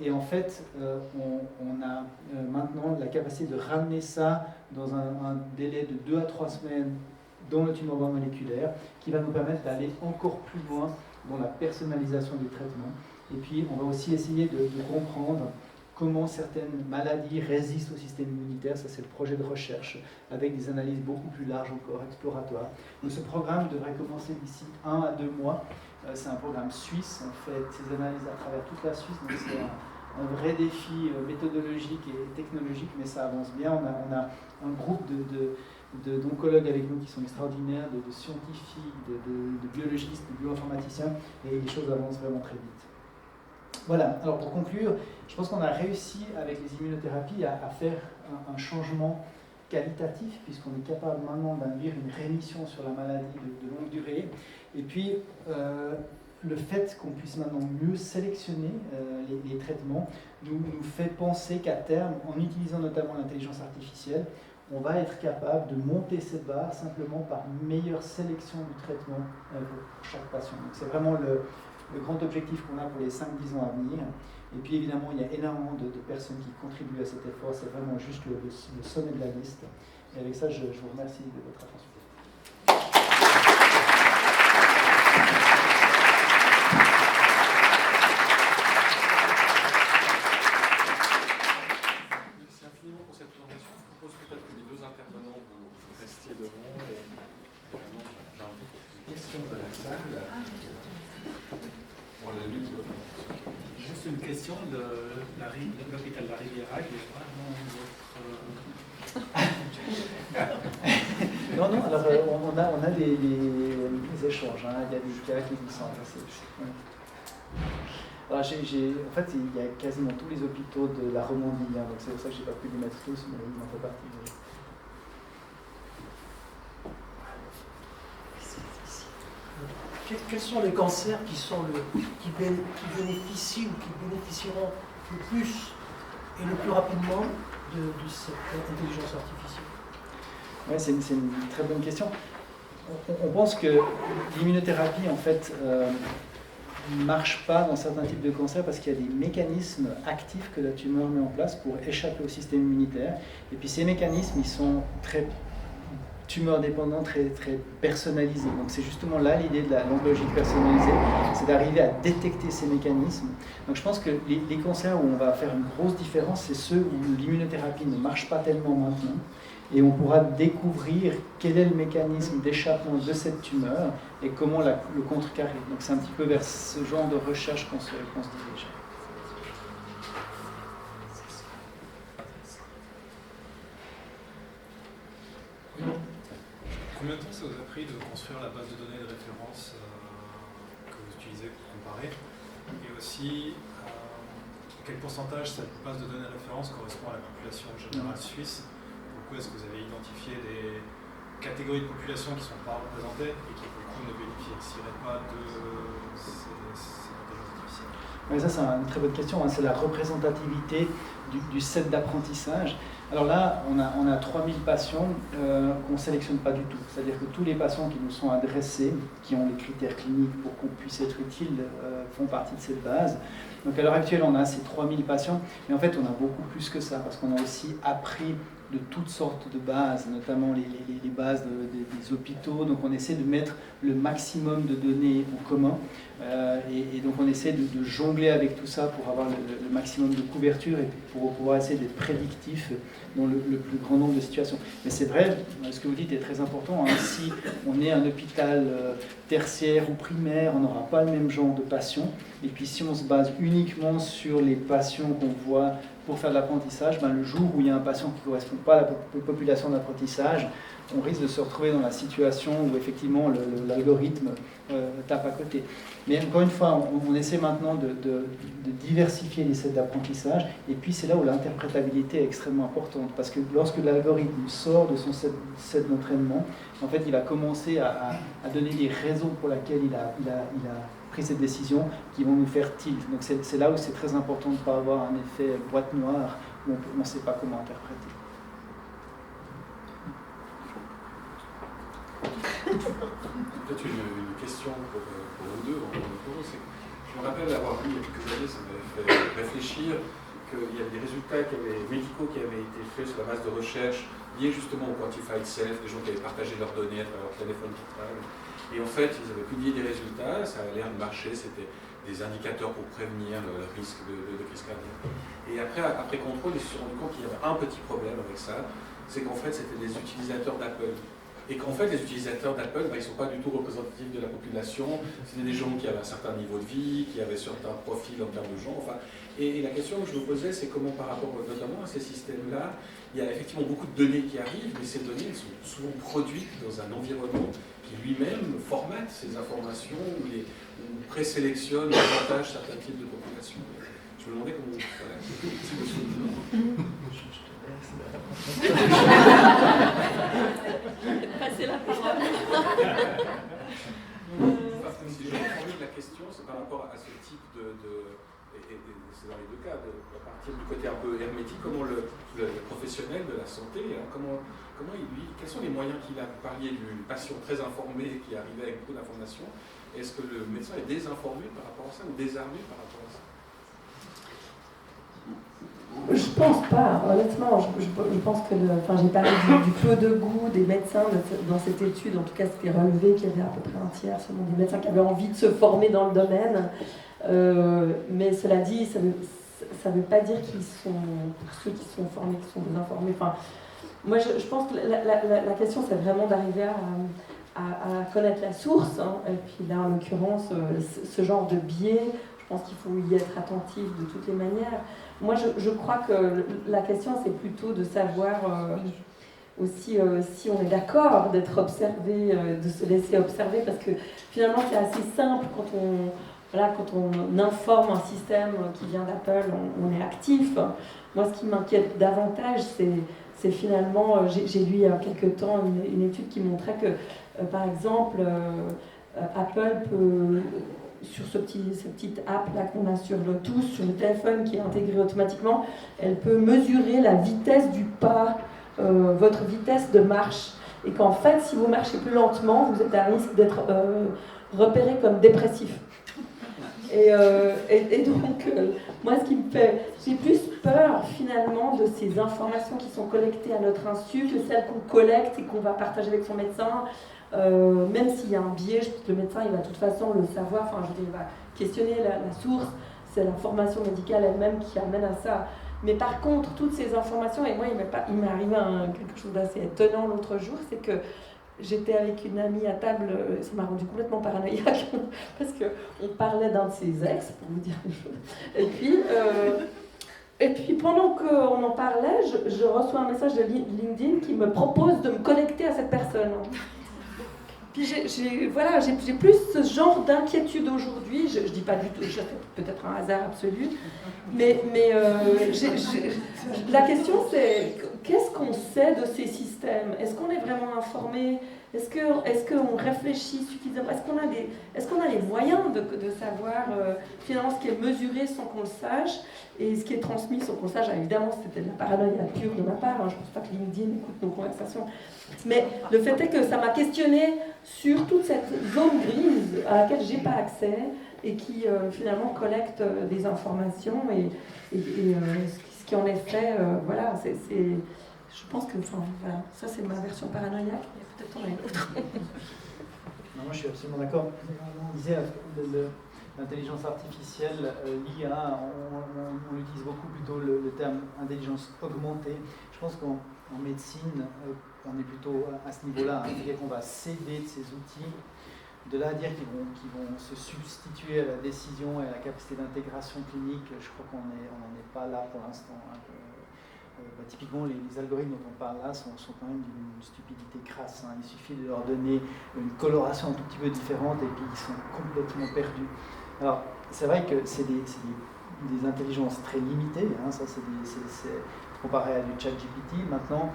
Et en fait, on a maintenant la capacité de ramener ça dans un délai de 2 à 3 semaines dans le tumeur moléculaire, qui va nous permettre d'aller encore plus loin dans la personnalisation du traitement. Et puis, on va aussi essayer de comprendre comment certaines maladies résistent au système immunitaire. Ça, c'est le projet de recherche, avec des analyses beaucoup plus larges encore, exploratoires. Donc ce programme devrait commencer d'ici 1 à 2 mois. C'est un programme suisse. On fait ces analyses à travers toute la Suisse. Donc c'est un vrai défi méthodologique et technologique, mais ça avance bien. On a un groupe d'oncologues avec nous qui sont extraordinaires, de scientifiques, de biologistes, de bioinformaticiens, et les choses avancent vraiment très vite. Voilà, alors pour conclure, je pense qu'on a réussi avec les immunothérapies à faire un changement qualitatif, puisqu'on est capable maintenant d'induire une rémission sur la maladie de longue durée. Et puis, le fait qu'on puisse maintenant mieux sélectionner les traitements nous fait penser qu'à terme, en utilisant notamment l'intelligence artificielle, on va être capable de monter cette barre simplement par une meilleure sélection du traitement pour chaque patient. Donc c'est vraiment le grand objectif qu'on a pour les 5-10 ans à venir. Et puis évidemment, il y a énormément de personnes qui contribuent à cet effort. C'est vraiment juste le sommet de la liste. Et avec ça, je vous remercie de votre attention. Merci infiniment pour cette présentation. Je propose peut-être que les 2 intervenants vous restiez devant. Et vraiment, j'ai une question de la salle. Juste une question de l'hôpital de la Riviera, il est pas dans votre... Non, alors on a des échanges, hein. Il y a des cas qui nous sont intéressés. Ouais. Alors en fait, il y a quasiment tous les hôpitaux de la Romandie, hein, donc c'est pour ça que je n'ai pas pu les mettre tous, mais ils en font partie. Quels sont les cancers qui bénéficient ou qui bénéficieront le plus et le plus rapidement de cette intelligence artificielle? Ouais, c'est une très bonne question. On pense que l'immunothérapie, en fait, ne marche pas dans certains types de cancers parce qu'il y a des mécanismes actifs que la tumeur met en place pour échapper au système immunitaire. Et puis ces mécanismes, ils sont très tumeur dépendant, très personnalisé. Donc c'est justement là l'idée de l'oncologie personnalisée, c'est d'arriver à détecter ces mécanismes. Donc je pense que les cancers où on va faire une grosse différence, c'est ceux où l'immunothérapie ne marche pas tellement maintenant, et on pourra découvrir quel est le mécanisme d'échappement de cette tumeur et comment le contrecarrer. Donc c'est un petit peu vers ce genre de recherche qu'on se dirige. Combien de temps ça vous a pris de construire la base de données de référence que vous utilisez pour comparer? Et aussi, quel pourcentage cette base de données de référence correspond à la population générale suisse? Pourquoi est-ce que vous avez identifié des catégories de population qui ne sont pas représentées et qui, pour le coup, ne bénéficieraient pas de ces intelligences artificielles? Oui, ça, c'est une très bonne question. C'est la représentativité du set d'apprentissage. Alors là, on a 3000 patients qu'on ne sélectionne pas du tout. C'est-à-dire que tous les patients qui nous sont adressés, qui ont les critères cliniques pour qu'on puisse être utile, font partie de cette base. Donc à l'heure actuelle, on a ces 3000 patients, mais en fait, on a beaucoup plus que ça, parce qu'on a aussi appris de toutes sortes de bases, notamment les bases des hôpitaux. Donc on essaie de mettre le maximum de données en commun. Et donc on essaie de jongler avec tout ça pour avoir le maximum de couverture et pour pouvoir essayer d'être prédictif dans le plus grand nombre de situations. Mais c'est vrai, ce que vous dites est très important. Hein. Si on est un hôpital tertiaire ou primaire, on n'aura pas le même genre de patients. Et puis si on se base uniquement sur les patients qu'on voit pour faire de l'apprentissage, le jour où il y a un patient qui ne correspond pas à la population d'apprentissage, on risque de se retrouver dans la situation où effectivement l'algorithme tape à côté. Mais encore une fois, on essaie maintenant de diversifier les sets d'apprentissage, et puis c'est là où l'interprétabilité est extrêmement importante, parce que lorsque l'algorithme sort de son set d'entraînement, en fait il va commencer à donner les raisons pour lesquelles il a pris cette décision qui vont nous faire tilt. Donc c'est là où c'est très important de ne pas avoir un effet boîte noire où on ne sait pas comment interpréter. Peut-être une question pour vous deux, c'est que je me rappelle avoir lu il y a quelques années, ça m'avait fait réfléchir, qu'il y avait des résultats médicaux qui avaient été faits sur la base de recherche liés justement au Quantified Self, des gens qui avaient partagé leurs données à travers leur téléphone portable. Et en fait, ils avaient publié des résultats, ça avait l'air de marcher, c'était des indicateurs pour prévenir le risque de crise cardiaque. Et après contrôle, ils se sont rendus compte qu'il y avait un petit problème avec ça, c'est qu'en fait, c'était des utilisateurs d'Apple. Et qu'en fait, les utilisateurs d'Apple, ils ne sont pas du tout représentatifs de la population. C'était des gens qui avaient un certain niveau de vie, qui avaient certains profils en termes de genre. Enfin, et la question que je me posais, c'est comment par rapport notamment à ces systèmes-là, il y a effectivement beaucoup de données qui arrivent, mais ces données elles sont souvent produites dans un environnement qui lui-même formate ces informations ou présélectionne davantage certains types de populations. Je me demandais comment... Voilà, passer la parole. Si je formule la question, c'est par rapport à ce type et c'est dans les deux cas, à partir du côté un peu hermétique, comment le professionnel de la santé, quels sont les moyens qu'il a? Vous parliez du patient très informé qui arrivait avec beaucoup d'informations. Est-ce que le médecin est désinformé par rapport à ça ou désarmé par rapport à ça? Je pense pas, honnêtement. Je pense que j'ai parlé du clos de goût des médecins dans cette étude. En tout cas, c'était relevé qu'il y avait à peu près un tiers seulement des médecins qui avaient envie de se former dans le domaine. Mais cela dit, ça veut pas dire qu'ils sont, pour ceux qui sont formés, qui sont désinformés. Enfin, moi, je pense que la question, c'est vraiment d'arriver à connaître la source. Hein. Et puis là, en l'occurrence, ce genre de biais, je pense qu'il faut y être attentif de toutes les manières. Moi, je crois que la question, c'est plutôt de savoir aussi si on est d'accord d'être observé, de se laisser observer, parce que finalement, c'est assez simple quand on informe un système qui vient d'Apple, on est actif. Moi, ce qui m'inquiète davantage, c'est finalement, j'ai lu il y a quelques temps une étude qui montrait que, par exemple, Apple peut... sur cette petite app-là qu'on a sur le téléphone qui est intégré automatiquement, elle peut mesurer la vitesse du pas, votre vitesse de marche. Et qu'en fait, si vous marchez plus lentement, vous êtes à risque d'être repéré comme dépressif. Et donc, moi, ce qui me fait... J'ai plus peur, finalement, de ces informations qui sont collectées à notre insu que celles qu'on collecte et qu'on va partager avec son médecin. Même s'il y a un biais, je pense que le médecin il va de toute façon le savoir, enfin je veux dire, il va questionner la source, c'est la formation médicale elle-même qui amène à ça. Mais par contre, toutes ces informations, et moi il m'est arrivé quelque chose d'assez étonnant l'autre jour, c'est que j'étais avec une amie à table, ça m'a rendu complètement paranoïaque, parce qu'on parlait d'un de ses ex, pour vous dire une chose, et puis pendant qu'on en parlait, je reçois un message de LinkedIn qui me propose de me connecter à cette personne. Puis j'ai plus ce genre d'inquiétude aujourd'hui. Je dis pas du tout, j'ai peut-être un hasard absolu, mais la question c'est qu'est-ce qu'on sait de ces systèmes? Est-ce qu'on est vraiment informé? Est-ce qu'on réfléchit suffisamment? Est-ce qu'on a les moyens de savoir finalement ce qui est mesuré sans qu'on le sache et ce qui est transmis sans qu'on le sache? Évidemment, c'était de la paranoïa pure de ma part. Hein. Je ne pense pas que LinkedIn écoute nos conversations. Mais le fait est que ça m'a questionné sur toute cette zone grise à laquelle je n'ai pas accès et qui finalement collecte des informations et ce qui en est fait, voilà, Je pense que, enfin, voilà, ça c'est ma version paranoïaque, mais peut-être en a une autre. Non, moi je suis absolument d'accord. On disait l'intelligence artificielle, l'IA, on utilise beaucoup plutôt le terme intelligence augmentée. Je pense qu'en médecine, on est plutôt à ce niveau-là, hein, c'est-à-dire qu'on va s'aider de ces outils. De là à dire qu'ils vont se substituer à la décision et à la capacité d'intégration clinique, je crois qu'on n'en est pas là pour l'instant. Hein. Typiquement, les algorithmes dont on parle là sont quand même d'une stupidité crasse. Hein. Il suffit de leur donner une coloration un tout petit peu différente et puis ils sont complètement perdus. Alors, c'est vrai que c'est des intelligences très limitées. Hein. Ça, c'est comparé à du ChatGPT. Maintenant,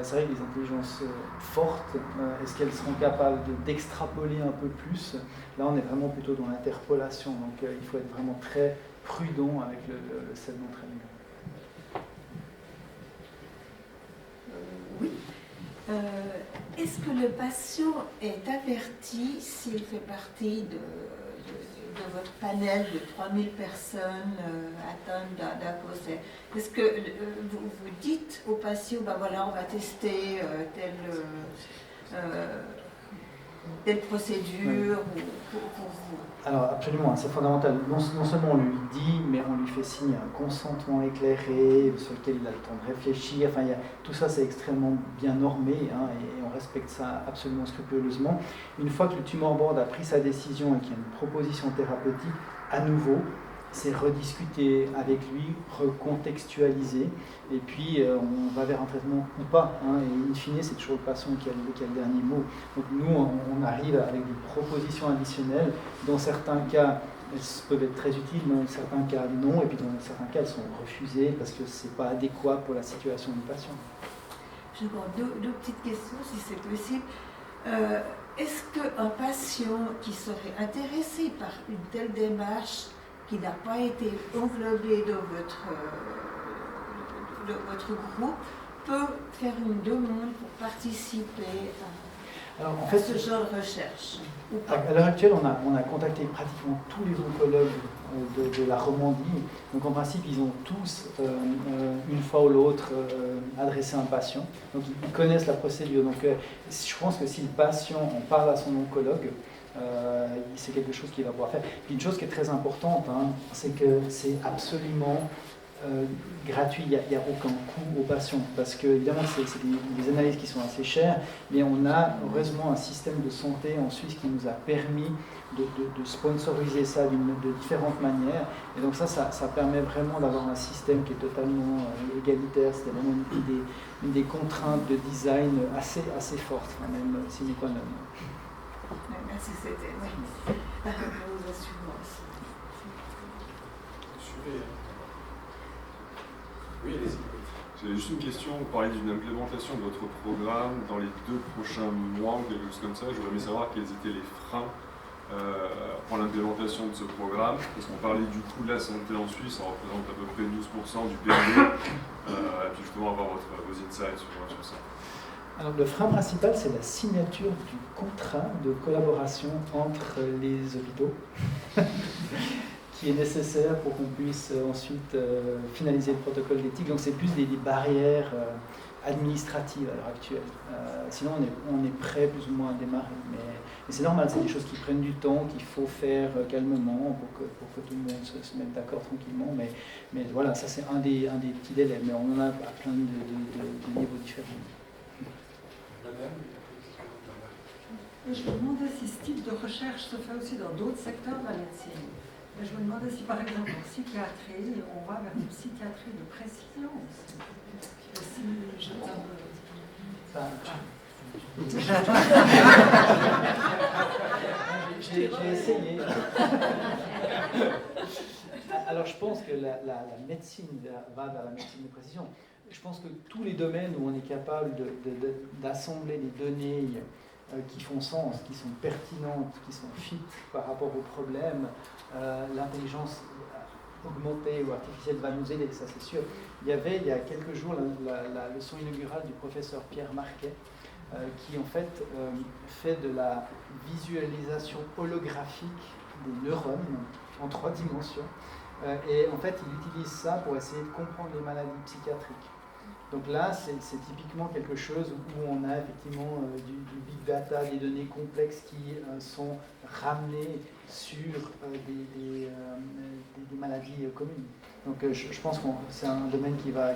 c'est vrai que les intelligences fortes, est-ce qu'elles seront capables d'extrapoler un peu plus? Là, on est vraiment plutôt dans l'interpolation. Donc, il faut être vraiment très prudent avec le set d'entraînement. Oui. Est-ce que le patient est averti s'il fait partie de votre panel de 3000 personnes atteintes d'un cancer? Est-ce que vous dites au patient, ben voilà, on va tester telle procédure pour vous? Alors absolument, c'est fondamental. Non seulement on lui dit, mais on lui fait signer un consentement éclairé sur lequel il a le temps de réfléchir. Enfin, tout ça c'est extrêmement bien normé, hein, et on respecte ça absolument scrupuleusement. Une fois que le tumor board a pris sa décision et qu'il y a une proposition thérapeutique, à nouveau, c'est rediscuter avec lui, recontextualiser, et puis on va vers un traitement ou pas. Hein, et in fine, c'est toujours le patient qui a le dernier mot. Donc nous, on arrive avec des propositions additionnelles. Dans certains cas, elles peuvent être très utiles, mais dans certains cas, non. Et puis dans certains cas, elles sont refusées parce que ce n'est pas adéquat pour la situation du patient. Je vois deux petites questions, si c'est possible. Est-ce qu'un patient qui serait intéressé par une telle démarche, qui n'a pas été englobé dans votre groupe, peut faire une demande pour participer à ce genre de recherche? À l'heure actuelle, on a contacté pratiquement tous les oncologues de la Romandie. Donc en principe, ils ont tous, une fois ou l'autre, adressé un patient. Donc ils connaissent la procédure. Donc je pense que si le patient en parle à son oncologue, c'est quelque chose qu'il va pouvoir faire. Puis une chose qui est très importante, hein, c'est que c'est absolument gratuit, il n'y a aucun coût aux patients, parce que évidemment c'est des analyses qui sont assez chères, mais on a heureusement un système de santé en Suisse qui nous a permis de sponsoriser ça de différentes manières, et donc ça permet vraiment d'avoir un système qui est totalement égalitaire. C'était vraiment une des contraintes de design assez fortes, même sine qua non. Merci, c'était aux assurances. Oui, allez-y. J'avais juste une question. Vous parlez d'une implémentation de votre programme dans les 2 prochains mois ou quelque chose comme ça. Je voudrais savoir quels étaient les freins pour l'implémentation de ce programme. Parce qu'on parlait du coût de la santé en Suisse, ça représente à peu près 12% du PIB. Et puis justement avoir vos insights sur ça. Alors, le frein principal, c'est la signature du contrat de collaboration entre les hôpitaux, qui est nécessaire pour qu'on puisse ensuite finaliser le protocole d'éthique. Donc, c'est plus des barrières administratives à l'heure actuelle. Sinon, on est prêt plus ou moins à démarrer. Mais c'est normal, c'est des choses qui prennent du temps, qu'il faut faire calmement pour que tout le monde se mette d'accord tranquillement. Mais voilà, ça c'est un des petits délais. Mais on en a à plein de niveaux différents. Je me demandais si ce type de recherche se fait aussi dans d'autres secteurs de la médecine. Je me demandais si, par exemple, en psychiatrie, on va vers une psychiatrie de précision aussi. J'ai essayé. Alors je pense que la médecine va vers la médecine de précision. Je pense que tous les domaines où on est capable d'assembler des données qui font sens, qui sont pertinentes, qui sont fit par rapport aux problèmes, l'intelligence augmentée ou artificielle va nous aider, ça c'est sûr. Il y a quelques jours la leçon inaugurale du professeur Pierre Marquet, qui en fait fait de la visualisation holographique des neurones en 3 dimensions. Et en fait, il utilise ça pour essayer de comprendre les maladies psychiatriques. Donc là, c'est typiquement quelque chose où on a effectivement du big data, des données complexes qui sont ramenées sur des maladies communes. Donc je pense que c'est un domaine qui va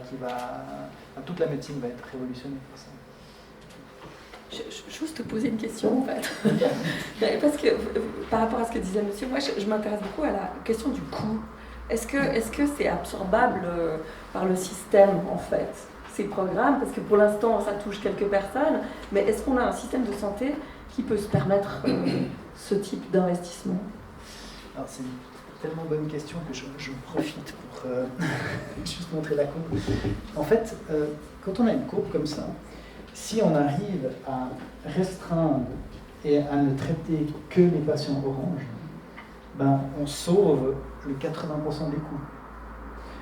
toute la médecine va être révolutionnée pour ça. J'ose te poser une question en fait. Parce que par rapport à ce que disait monsieur, moi je m'intéresse beaucoup à la question du coût. Est-ce que c'est absorbable par le système en fait, ces programmes? Parce que pour l'instant ça touche quelques personnes, mais est-ce qu'on a un système de santé qui peut se permettre ce type d'investissement? Alors c'est une tellement bonne question que je profite pour juste montrer la courbe. En fait, quand on a une courbe comme ça, si on arrive à restreindre et à ne traiter que les patients orange, ben, on sauve le 80% des coûts.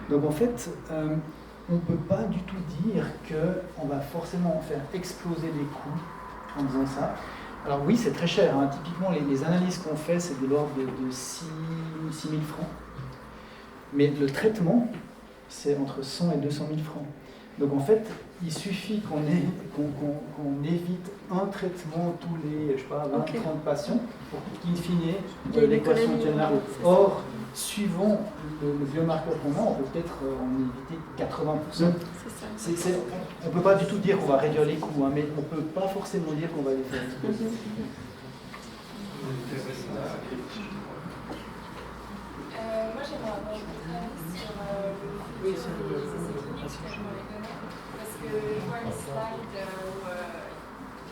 Donc en fait, on ne peut pas du tout dire qu'on va forcément faire exploser les coûts en disant ça. Alors oui, c'est très cher. Hein. Typiquement, les analyses qu'on fait, c'est de l'ordre de 6 000 francs. Mais le traitement, c'est entre 100 et 200 000 francs. Donc en fait, il suffit qu'on évite un traitement tous les 20-30 patients pour qu'in fine, l'équation tienne la route. Or, suivant le biomarqueur qu'on a, on peut peut-être en éviter 80%. On ne peut pas du tout dire qu'on va réduire les coûts, hein, mais on ne peut pas forcément dire qu'on va les faire exploser. Moi, j'aimerais avoir votre avis sur le futur des essais cliniques sur les données. Parce que je vois une slide où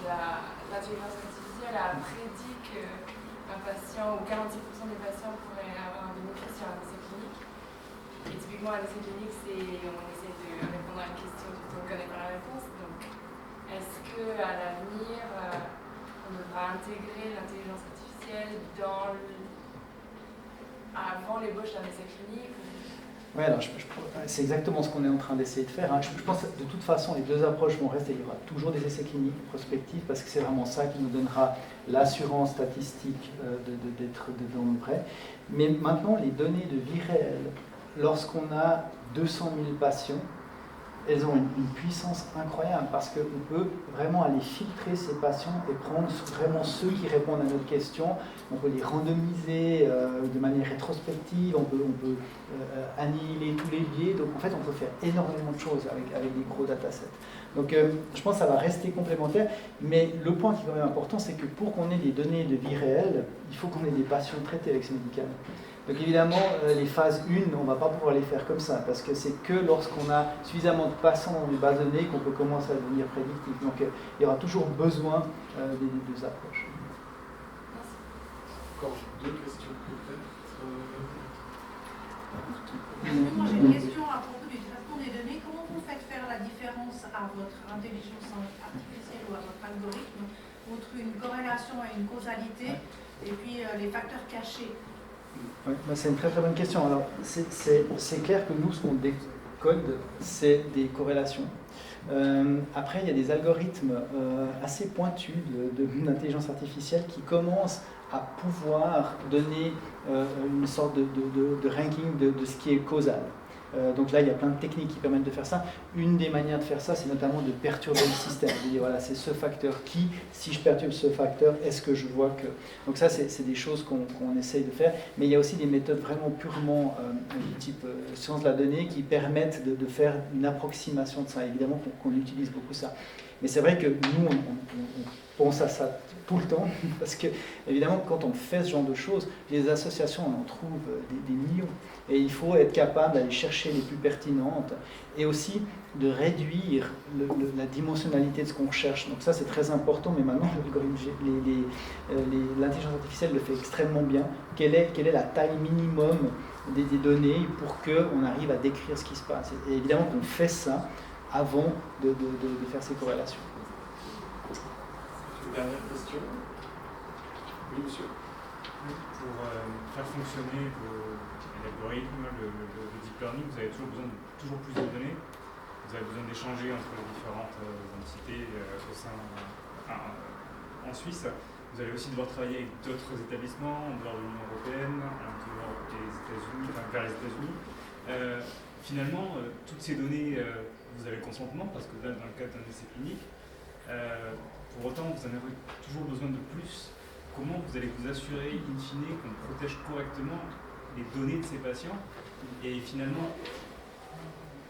l'intelligence artificielle a prédit qu'un patient, ou 46% des patients pourraient avoir un bénéfice sur un essai clinique. Et typiquement, un essai clinique, on essaie de répondre à une question dont on ne connaît pas la réponse. Donc, est-ce qu'à l'avenir, on devra intégrer l'intelligence artificielle avant l'ébauche d'un essai clinique? Oui, alors c'est exactement ce qu'on est en train d'essayer de faire. Hein. Je pense que de toute façon, les deux approches vont rester. Il y aura toujours des essais cliniques prospectifs parce que c'est vraiment ça qui nous donnera l'assurance statistique d'être dans le vrai. Mais maintenant, les données de vie réelle, lorsqu'on a 200 000 patients, elles ont une puissance incroyable parce qu'on peut vraiment aller filtrer ces patients et prendre vraiment ceux qui répondent à notre question. On peut les randomiser de manière rétrospective, on peut annihiler tous les biais. Donc en fait, on peut faire énormément de choses avec des gros datasets. Donc je pense que ça va rester complémentaire. Mais le point qui est quand même important, c'est que pour qu'on ait des données de vie réelle, il faut qu'on ait des patients traités avec ces médicaments. Donc évidemment, les phases 1, on ne va pas pouvoir les faire comme ça, parce que c'est que lorsqu'on a suffisamment de patients dans les bases de données qu'on peut commencer à devenir prédictif. Donc il y aura toujours besoin des deux approches. Encore deux questions peut-être. Moi j'ai une question à propos du traitement des données. Comment vous faites faire la différence à votre intelligence artificielle ou à votre algorithme entre une corrélation et une causalité et puis les facteurs cachés? Oui, c'est une très très bonne question. Alors, c'est clair que nous, ce qu'on décode, c'est des corrélations. Après, il y a des algorithmes assez pointus d'intelligence artificielle qui commencent à pouvoir donner une sorte de ranking de ce qui est causal. Donc là, il y a plein de techniques qui permettent de faire ça. Une des manières de faire ça, c'est notamment de perturber le système. De dire, voilà, c'est ce facteur qui, si je perturbe ce facteur, est-ce que je vois que... Donc ça, c'est des choses qu'on essaye de faire. Mais il y a aussi des méthodes vraiment purement du type science de la donnée qui permettent de faire une approximation de ça. Évidemment qu'on utilise beaucoup ça. Mais c'est vrai que nous, on pense à ça tout le temps, parce que, évidemment, quand on fait ce genre de choses, les associations, on en trouve des millions. Et il faut être capable d'aller chercher les plus pertinentes et aussi de réduire la dimensionnalité de ce qu'on recherche. Donc ça, c'est très important, mais maintenant, l'intelligence artificielle le fait extrêmement bien. Quelle est la taille minimum des données pour qu'on arrive à décrire ce qui se passe? Et évidemment qu'on fait ça avant de faire ces corrélations. Une dernière question. Oui, monsieur. Pour faire fonctionner l'algorithme, le deep learning, vous avez toujours besoin de toujours plus de données. Vous avez besoin d'échanger entre les différentes entités au sein en Suisse. Vous allez aussi devoir travailler avec d'autres établissements en dehors de l'Union européenne, en dehors des États-Unis, vers les États-Unis. finalement, toutes ces données, vous avez le consentement, parce que là, dans le cadre d'un essai clinique, pour autant, vous en avez toujours besoin de plus. Comment vous allez vous assurer, in fine, qu'on protège correctement les données de ces patients? Et finalement,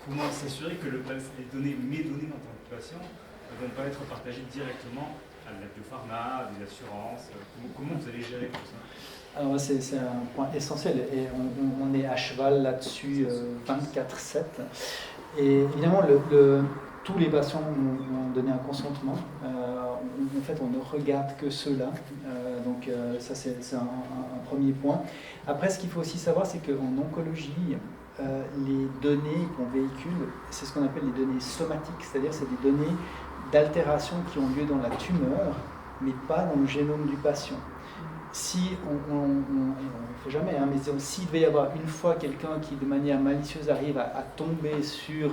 comment s'assurer que mes données en tant que patient ne vont pas être partagées directement à la biopharma, à des assurances? Comment vous allez gérer tout ça? Alors c'est un point essentiel et on est à cheval là-dessus 24/7. Et évidemment, tous les patients ont donné un consentement. En fait, on ne regarde que ceux-là. Donc ça, c'est un premier point. Après, ce qu'il faut aussi savoir, c'est qu'en oncologie, les données qu'on véhicule, c'est ce qu'on appelle les données somatiques, c'est-à-dire c'est des données d'altération qui ont lieu dans la tumeur, mais pas dans le génome du patient. Si on ne fait jamais, hein, mais s'il devait y avoir une fois quelqu'un qui de manière malicieuse arrive à tomber sur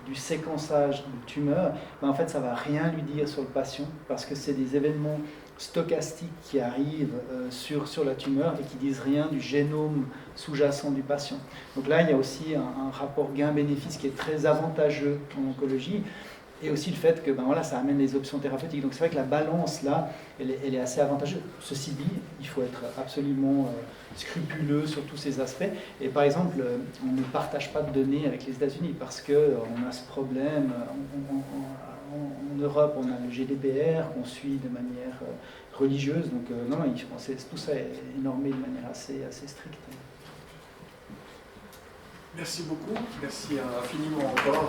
du séquençage de tumeur, ben en fait ça ne va rien lui dire sur le patient parce que c'est des événements stochastiques qui arrivent sur la tumeur et qui disent rien du génome sous-jacent du patient. Donc là il y a aussi un rapport gain-bénéfice qui est très avantageux en oncologie. Et aussi le fait que ça amène les options thérapeutiques. Donc c'est vrai que la balance là, elle est assez avantageuse. Ceci dit, il faut être absolument scrupuleux sur tous ces aspects. Et par exemple, on ne partage pas de données avec les États-Unis parce qu'on a ce problème. En Europe, on a le GDPR qu'on suit de manière religieuse. Donc tout ça est normé de manière assez stricte. Merci beaucoup. Merci infiniment encore.